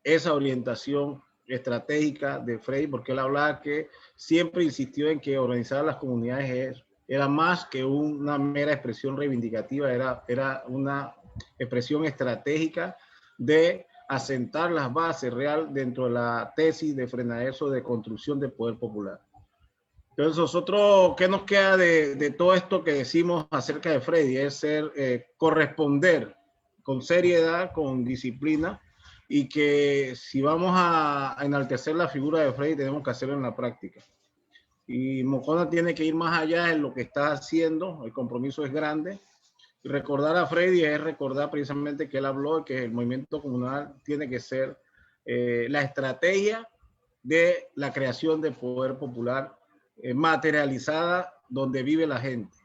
esa orientación estratégica de Freddy, porque él hablaba que siempre insistió en que organizar las comunidades era más que una mera expresión reivindicativa, era una expresión estratégica de asentar las bases real dentro de la tesis de Frenadeso de construcción de poder popular. Entonces nosotros, ¿qué nos queda de todo esto que decimos acerca de Freddy? Es corresponder con seriedad, con disciplina, y que si vamos a enaltecer la figura de Freddy, tenemos que hacerlo en la práctica. Y Mocona tiene que ir más allá de lo que está haciendo, el compromiso es grande. Y recordar a Freddy es recordar precisamente que él habló de que el movimiento comunal tiene que ser la estrategia de la creación de poder popular materializada donde vive la gente.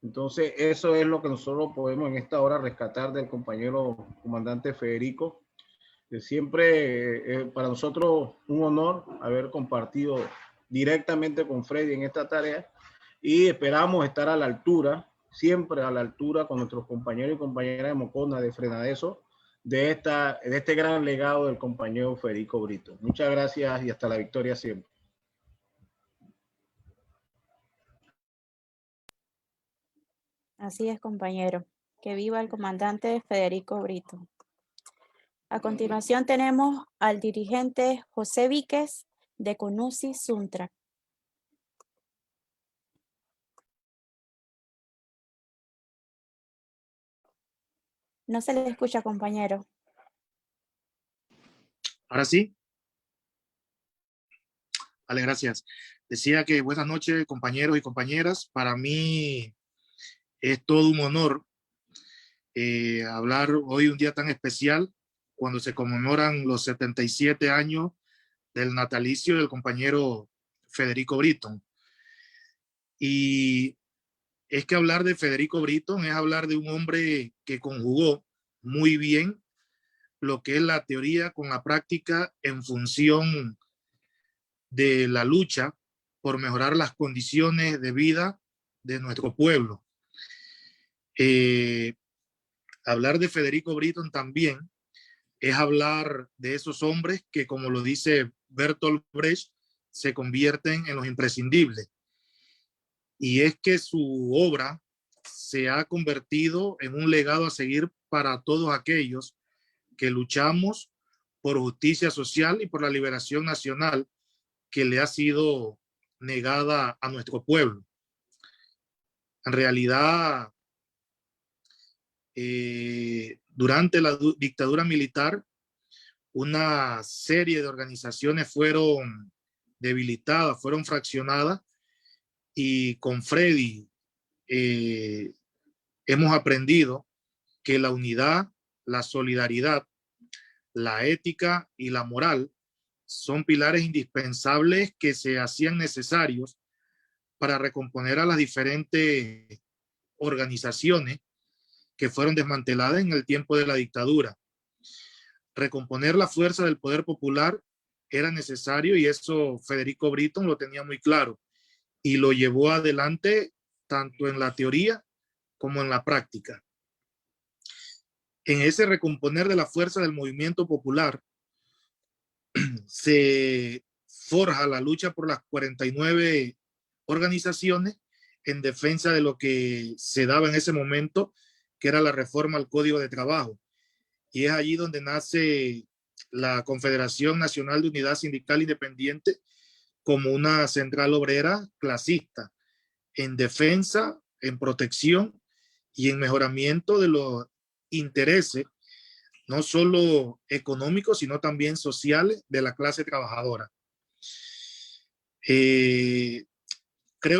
Entonces, eso es lo que nosotros podemos en esta hora rescatar del compañero comandante Federico. Siempre para nosotros un honor haber compartido directamente con Freddy en esta tarea y esperamos estar a la altura, siempre a la altura con nuestros compañeros y compañeras de Mocona, de Frenadeso, de este gran legado del compañero Federico Brito. Muchas gracias y hasta la victoria siempre. Así es, compañero. Que viva el comandante Federico Brito. A continuación tenemos al dirigente José Víquez de CONUSI Suntra. No se le escucha, compañero. Ahora sí. Vale, gracias. Decía que buenas noches, compañeros y compañeras. Para mí es todo un honor hablar hoy un día tan especial cuando se conmemoran los 77 años del natalicio del compañero Federico Britton. Y es que hablar de Federico Britton es hablar de un hombre que conjugó muy bien lo que es la teoría con la práctica en función de la lucha por mejorar las condiciones de vida de nuestro pueblo. Hablar de Federico Britton también es hablar de esos hombres que, como lo dice Bertolt Brecht, se convierten en los imprescindibles. Y es que su obra se ha convertido en un legado a seguir para todos aquellos que luchamos por justicia social y por la liberación nacional que le ha sido negada a nuestro pueblo. En realidad, durante la dictadura militar, una serie de organizaciones fueron debilitadas, fueron fraccionadas, y con Freddy hemos aprendido que la unidad, la solidaridad, la ética y la moral son pilares indispensables que se hacían necesarios para recomponer a las diferentes organizaciones que fueron desmanteladas en el tiempo de la dictadura. Recomponer la fuerza del poder popular era necesario y eso Federico Britton lo tenía muy claro y lo llevó adelante tanto en la teoría como en la práctica. En ese recomponer de la fuerza del movimiento popular se forja la lucha por las 49 organizaciones en defensa de lo que se daba en ese momento, que era la reforma al Código de Trabajo. Y es allí donde nace la Confederación Nacional de Unidad Sindical Independiente como una central obrera clasista, en defensa, en protección y en mejoramiento de los intereses, no solo económicos, sino también sociales de la clase trabajadora. Creo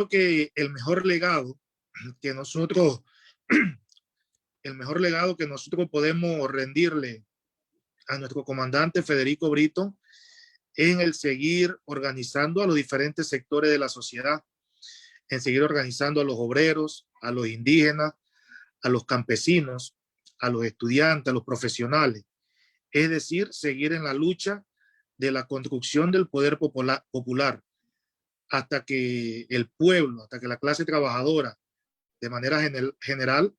que el mejor legado que nosotros podemos rendirle a nuestro comandante Federico Britton es en el seguir organizando a los diferentes sectores de la sociedad, en seguir organizando a los obreros, a los indígenas, a los campesinos, a los estudiantes, a los profesionales. Es decir, seguir en la lucha de la construcción del poder popular hasta que el pueblo, hasta que la clase trabajadora, de manera general,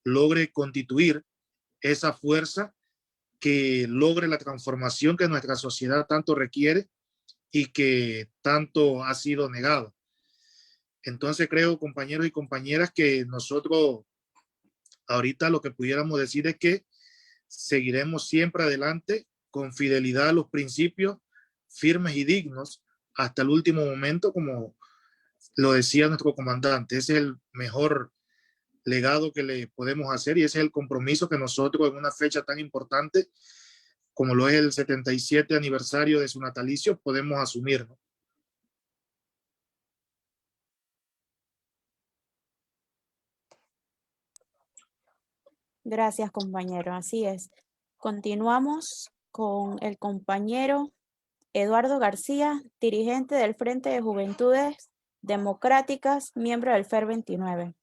logre constituir esa fuerza que logre la transformación que nuestra sociedad tanto requiere y que tanto ha sido negada. Entonces creo, compañeros y compañeras, que nosotros ahorita lo que pudiéramos decir es que seguiremos siempre adelante con fidelidad a los principios firmes y dignos hasta el último momento, como lo decía nuestro comandante. Ese es el mejor legado que le podemos hacer y ese es el compromiso que nosotros en una fecha tan importante como lo es el 77 aniversario de su natalicio podemos asumir, ¿no? Gracias, compañero. Así es. Continuamos con el compañero Eduardo García, dirigente del Frente de Juventudes Democráticas, miembro del FER 29.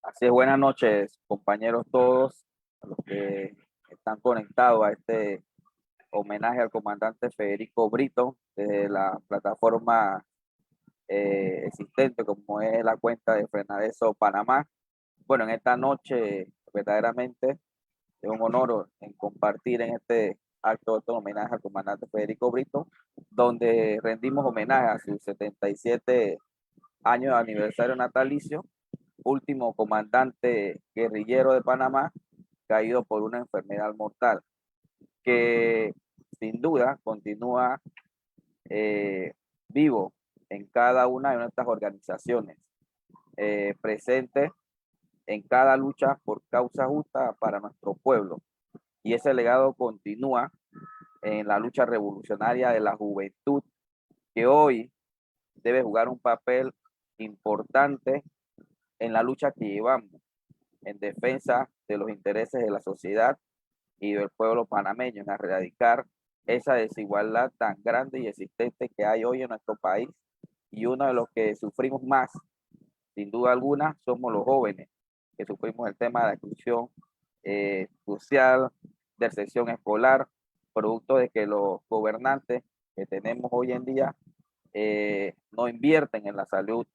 Así es, buenas noches, compañeros todos, a los que están conectados a este homenaje al comandante Federico Britton desde la plataforma existente como es la cuenta de Frenadeso Panamá. Bueno, en esta noche verdaderamente es un honor en compartir en este acto de homenaje al comandante Federico Britton, donde rendimos homenaje a sus 77 año de aniversario natalicio, último comandante guerrillero de Panamá, caído por una enfermedad mortal, que sin duda continúa vivo en cada una de nuestras organizaciones, presente en cada lucha por causa justa para nuestro pueblo. Y ese legado continúa en la lucha revolucionaria de la juventud, que hoy debe jugar un papel importante en la lucha que llevamos en defensa de los intereses de la sociedad y del pueblo panameño, en erradicar esa desigualdad tan grande y existente que hay hoy en nuestro país. Y uno de los que sufrimos más, sin duda alguna, somos los jóvenes, que sufrimos el tema de la exclusión social, de sección escolar, producto de que los gobernantes que tenemos hoy en día no invierten en la salud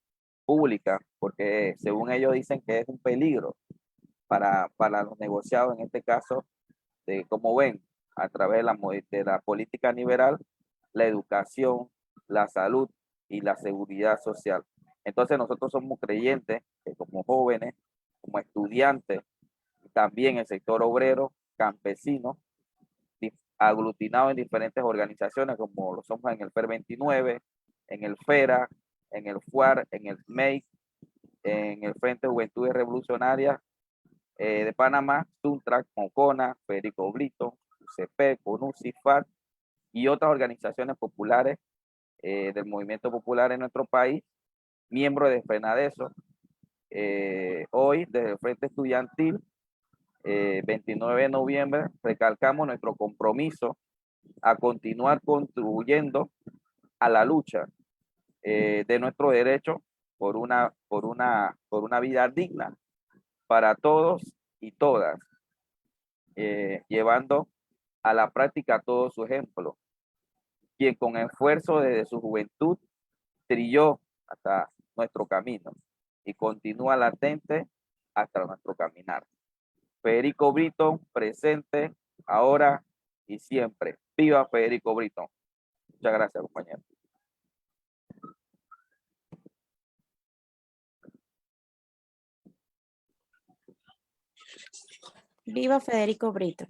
pública, porque según ellos dicen que es un peligro para los negociados, en este caso, de cómo ven a través de la política liberal, la educación, la salud y la seguridad social. Entonces nosotros somos creyentes que como jóvenes, como estudiantes, también el sector obrero, campesino, aglutinado en diferentes organizaciones como lo somos en el FER 29, en el FERA, en el FUAR, en el MEIC, en el Frente de Juventudes Revolucionarias de Panamá, Suntrac, Mocona, Federico Brito, UCP, CONUCI, FARC y otras organizaciones populares del movimiento popular en nuestro país, miembro de FENADESO. Hoy, desde el Frente Estudiantil, 29 de noviembre, recalcamos nuestro compromiso a continuar contribuyendo a la lucha de nuestro derecho por una vida digna para todos y todas, llevando a la práctica todo su ejemplo, quien con esfuerzo desde su juventud trilló hasta nuestro camino y continúa latente hasta nuestro caminar. Federico Brito, presente, ahora y siempre. ¡Viva Federico Brito! Muchas gracias, compañero. Viva Federico Brito.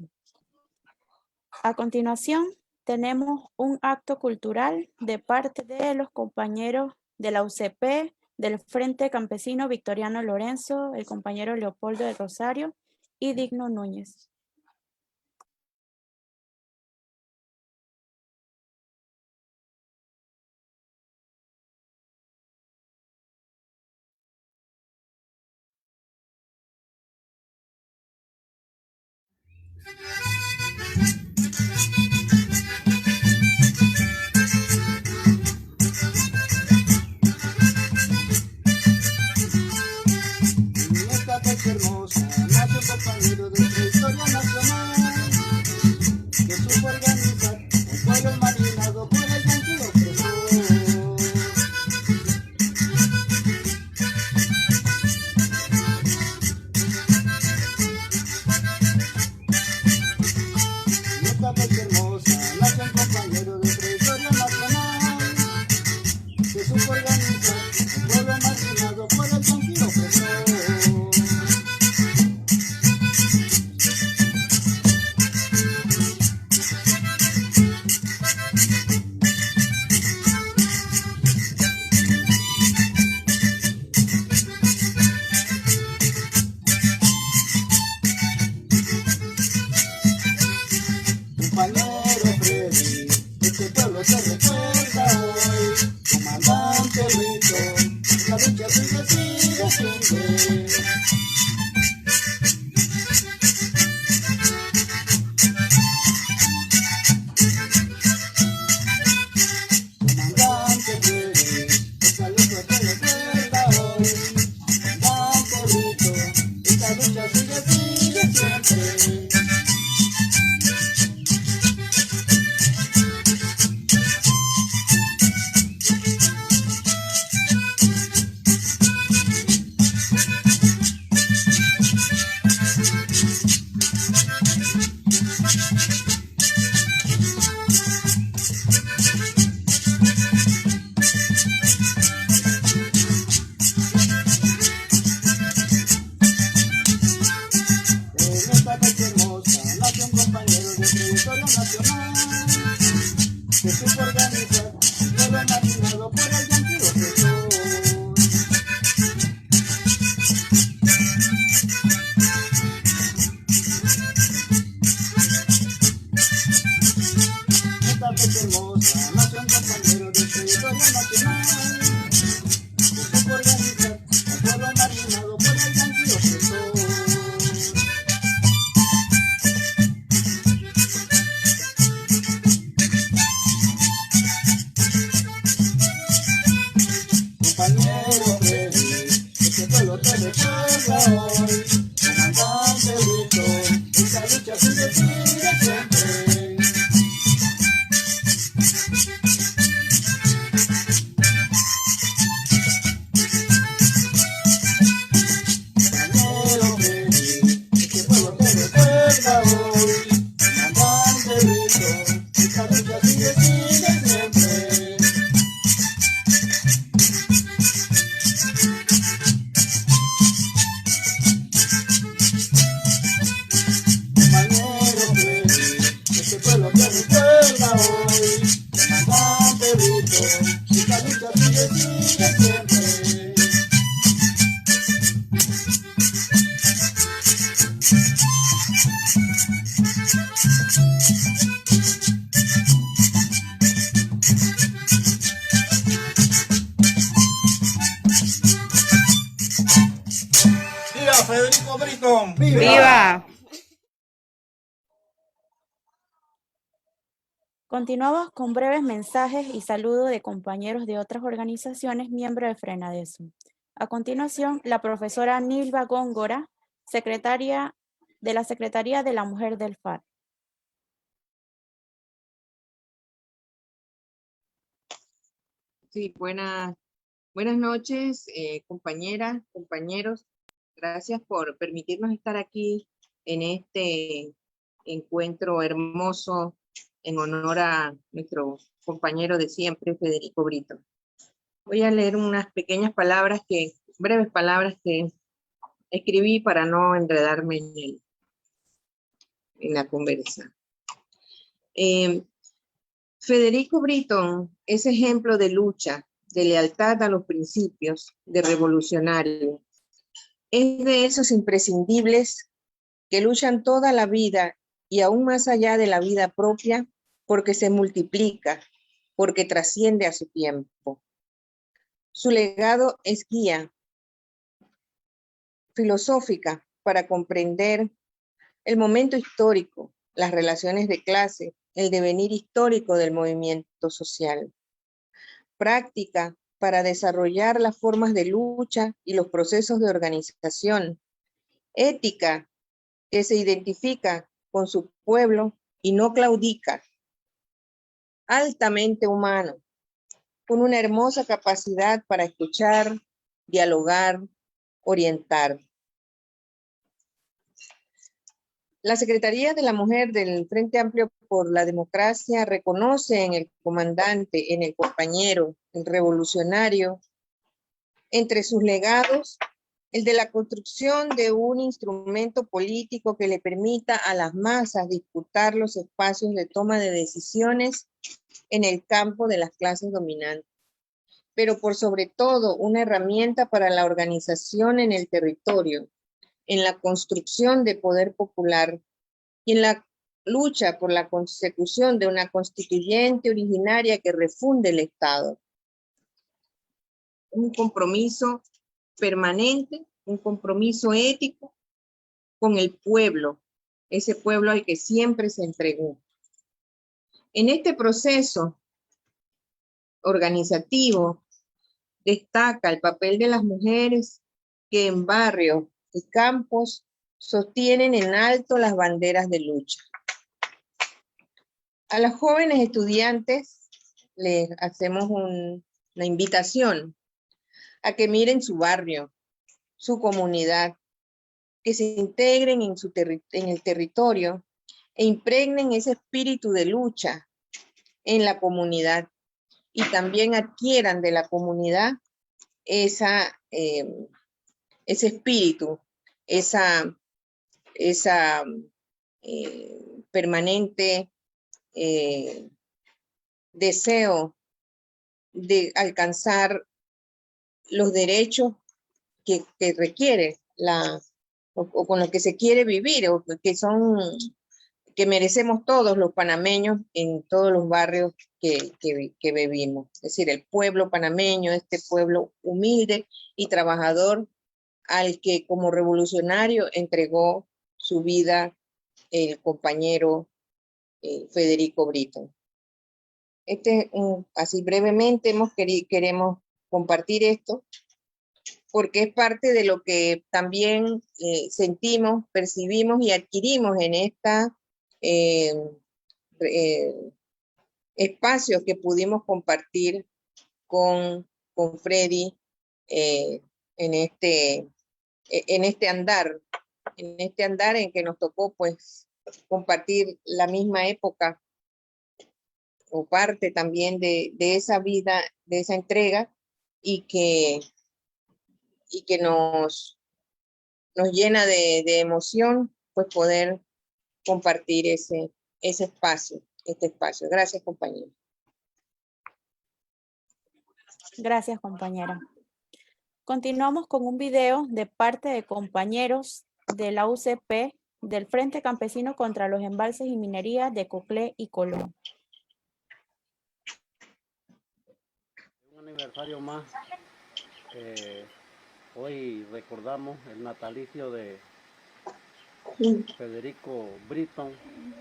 A continuación, tenemos un acto cultural de parte de los compañeros de la UCP, del Frente Campesino Victoriano Lorenzo, el compañero Leopoldo de Rosario y Digno Núñez. Esta fecha hermosa nace un compañero de nuestra historia nacional que supo organizar un pueblo marginado por el sentido opresor. Esta fecha hermosa nace un compañero de nuestra historia nacional que supo organizar un pueblo marginado por el sentido opresor. Compañero Freddy, este pueblo se recuerda hoy. Comandante Brito, la lucha sigue siempre. Comandante Freddy, esta lucha se recuerda hoy. Comandante Brito, esta lucha sigue siempre. esta fecha hermosa nació un compañero de trayectoria nacional que supo organizar un pueblo marginado por el yanqui opresor. Esta fecha hermosa nació un compañero de trayectoria nacional que supo organizar un pueblo marginado por el yanqui opresor. Compañero Freddy, este pueblo te recuerda hoy. Comandante Brito, esta lucha sigue siempre. Compañero Freddy, este pueblo te recuerda hoy. Comandante Brito, esta lucha sigue siempre. Compañero Freddy, este pueblo te recuerda hoy. Comandante Brito, esta lucha sigue siempre. ¡Viva Federico Brito! ¡Viva! Continuamos con breves mensajes y saludos de compañeros de otras organizaciones miembros de FRENADESO. A continuación, la profesora Nilva Góngora, secretaria de la Secretaría de la Mujer del FAR. Sí, buenas noches, compañeras, compañeros. Gracias por permitirnos estar aquí en este encuentro hermoso en honor a nuestro compañero de siempre, Federico Brito. Voy a leer unas pequeñas palabras, breves palabras que escribí para no enredarme en la conversa. Federico Brito es ejemplo de lucha, de lealtad a los principios, de revolucionario. Es de esos imprescindibles que luchan toda la vida y aún más allá de la vida propia, porque se multiplica, porque trasciende a su tiempo. Su legado es guía filosófica para comprender el momento histórico, las relaciones de clase, el devenir histórico del movimiento social. Práctica para desarrollar las formas de lucha y los procesos de organización. Ética que se identifica con su pueblo y no claudica. Altamente humano, con una hermosa capacidad para escuchar, dialogar, orientar. La Secretaría de la Mujer del Frente Amplio por la Democracia reconoce en el comandante, en el compañero, el revolucionario, entre sus legados, el de la construcción de un instrumento político que le permita a las masas disputar los espacios de toma de decisiones en el campo de las clases dominantes, pero por sobre todo una herramienta para la organización en el territorio, en la construcción de poder popular y en la lucha por la consecución de una constituyente originaria que refunde el Estado. Un compromiso permanente, un compromiso ético con el pueblo, ese pueblo al que siempre se entregó. En este proceso organizativo destaca el papel de las mujeres que en barrios y campos sostienen en alto las banderas de lucha. A las jóvenes estudiantes les hacemos una invitación a que miren su barrio, su comunidad, que se integren en el territorio e impregnen ese espíritu de lucha en la comunidad y también adquieran de la comunidad ese espíritu, esa esa permanente deseo de alcanzar los derechos que requiere o con los que se quiere vivir, o que merecemos todos los panameños en todos los barrios que vivimos. Es decir, el pueblo panameño, este pueblo humilde y trabajador al que como revolucionario entregó su vida el compañero Federico Brito. Así brevemente queremos compartir esto, porque es parte de lo que también sentimos, percibimos y adquirimos en esta espacios que pudimos compartir con Freddy en este andar en que nos tocó pues compartir la misma época o parte también de esa vida, de esa entrega, y que nos llena de emoción pues poder compartir este espacio. Gracias, compañero. Gracias, compañera. Continuamos con un video de parte de compañeros de la UCP del Frente Campesino contra los Embalses y Minería de Coclé y Colón. Un aniversario más. Hoy recordamos el natalicio de Federico Brito,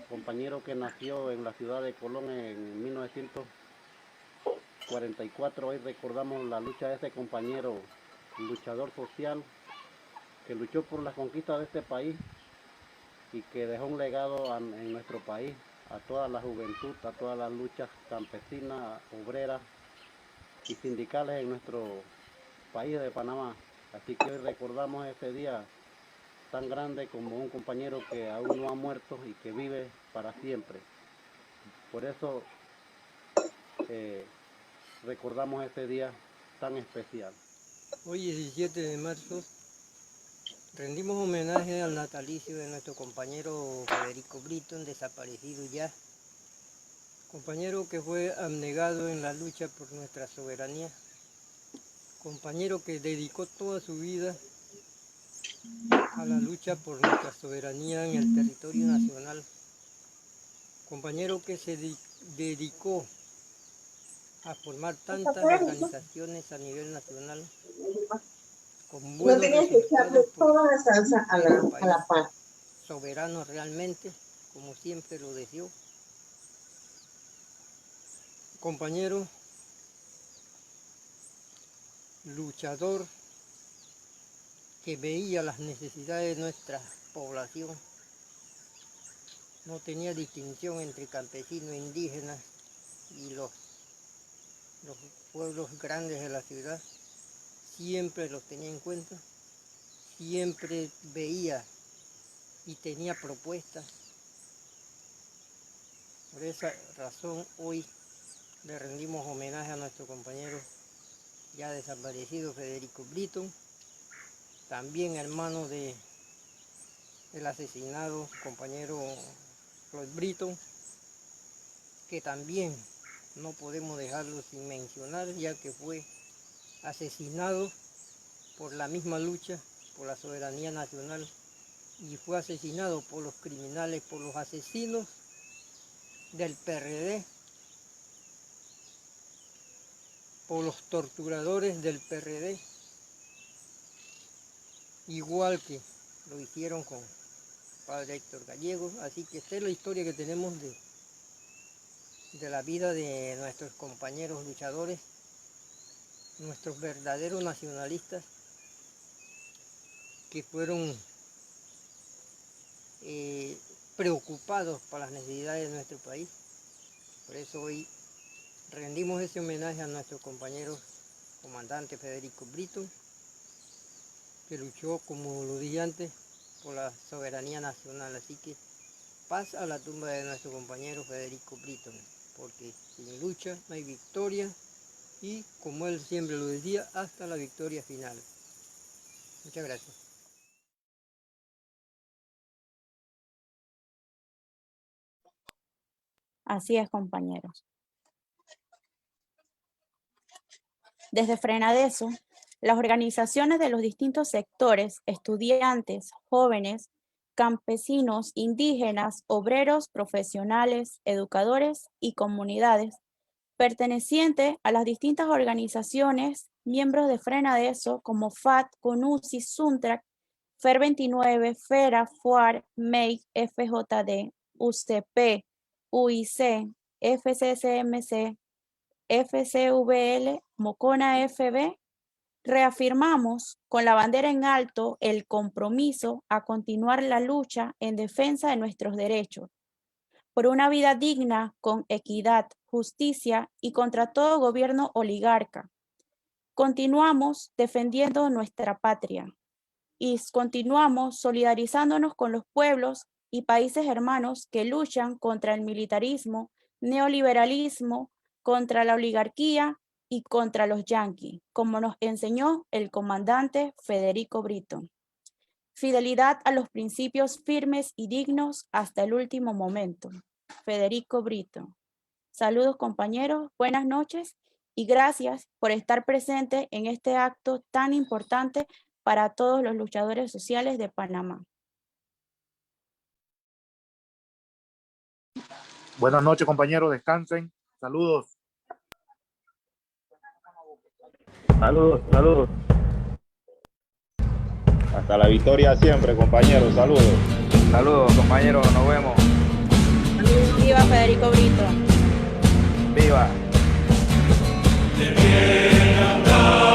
compañero que nació en la ciudad de Colón en 1944. Hoy recordamos la lucha de este compañero, luchador social, que luchó por la conquista de este país y que dejó un legado en nuestro país, a toda la juventud, a todas las luchas campesinas, obreras y sindicales en nuestro país de Panamá. Así que hoy recordamos ese día tan grande como un compañero que aún no ha muerto y que vive para siempre. Por eso recordamos ese día tan especial. Hoy 17 de marzo rendimos homenaje al natalicio de nuestro compañero Federico Brito, desaparecido ya, compañero que fue abnegado en la lucha por nuestra soberanía, compañero que dedicó toda su vida a la lucha por nuestra soberanía en el territorio nacional, compañero que se dedicó a formar tantas organizaciones a nivel nacional con buenos resultados por toda la salsa a la paz. soberano realmente, como siempre lo deseó. Compañero luchador que veía las necesidades de nuestra población, no tenía distinción entre campesinos, indígenas y los pueblos grandes de la ciudad, siempre los tenía en cuenta, siempre veía y tenía propuestas. Por esa razón hoy le rendimos homenaje a nuestro compañero ya desaparecido Federico Brito, también hermano del asesinado compañero Floyd Brito, que también no podemos dejarlo sin mencionar, ya que fue asesinado por la misma lucha por la soberanía nacional y fue asesinado por los criminales, por los asesinos del PRD, por los torturadores del PRD, igual que lo hicieron con padre Héctor Gallego. Así que esta es la historia que tenemos de la vida de nuestros compañeros luchadores, nuestros verdaderos nacionalistas que fueron preocupados por las necesidades de nuestro país. Por eso hoy rendimos ese homenaje a nuestro compañero comandante Federico Brito, que luchó, como lo dije antes, por la soberanía nacional. Así que paz a la tumba de nuestro compañero Federico Brito, porque sin lucha no hay victoria y, como él siempre lo decía, hasta la victoria final. Muchas gracias. Así es, compañeros. Desde Frenadeso, las organizaciones de los distintos sectores, estudiantes, jóvenes, campesinos, indígenas, obreros, profesionales, educadores y comunidades, pertenecientes a las distintas organizaciones, miembros de Frenadeso como FAT, CONUSI, SUNTRAC, FER 29, FERA, FUAR, MEI, FJD, UCP, UIC, FCCMC, FCVL, Mocona FB, reafirmamos con la bandera en alto el compromiso a continuar la lucha en defensa de nuestros derechos, por una vida digna, con equidad, justicia y contra todo gobierno oligarca. Continuamos defendiendo nuestra patria y continuamos solidarizándonos con los pueblos y países hermanos que luchan contra el militarismo, neoliberalismo, contra la oligarquía y contra los yanquis, como nos enseñó el comandante Federico Brito. Fidelidad a los principios firmes y dignos hasta el último momento. Federico Brito. Saludos, compañeros, buenas noches y gracias por estar presente en este acto tan importante para todos los luchadores sociales de Panamá. Buenas noches, compañeros, descansen. Saludos. Saludos, saludos. Hasta la victoria siempre, compañeros. Saludos. Saludos, compañeros, nos vemos. Viva Federico Brito. Viva. De bien andar.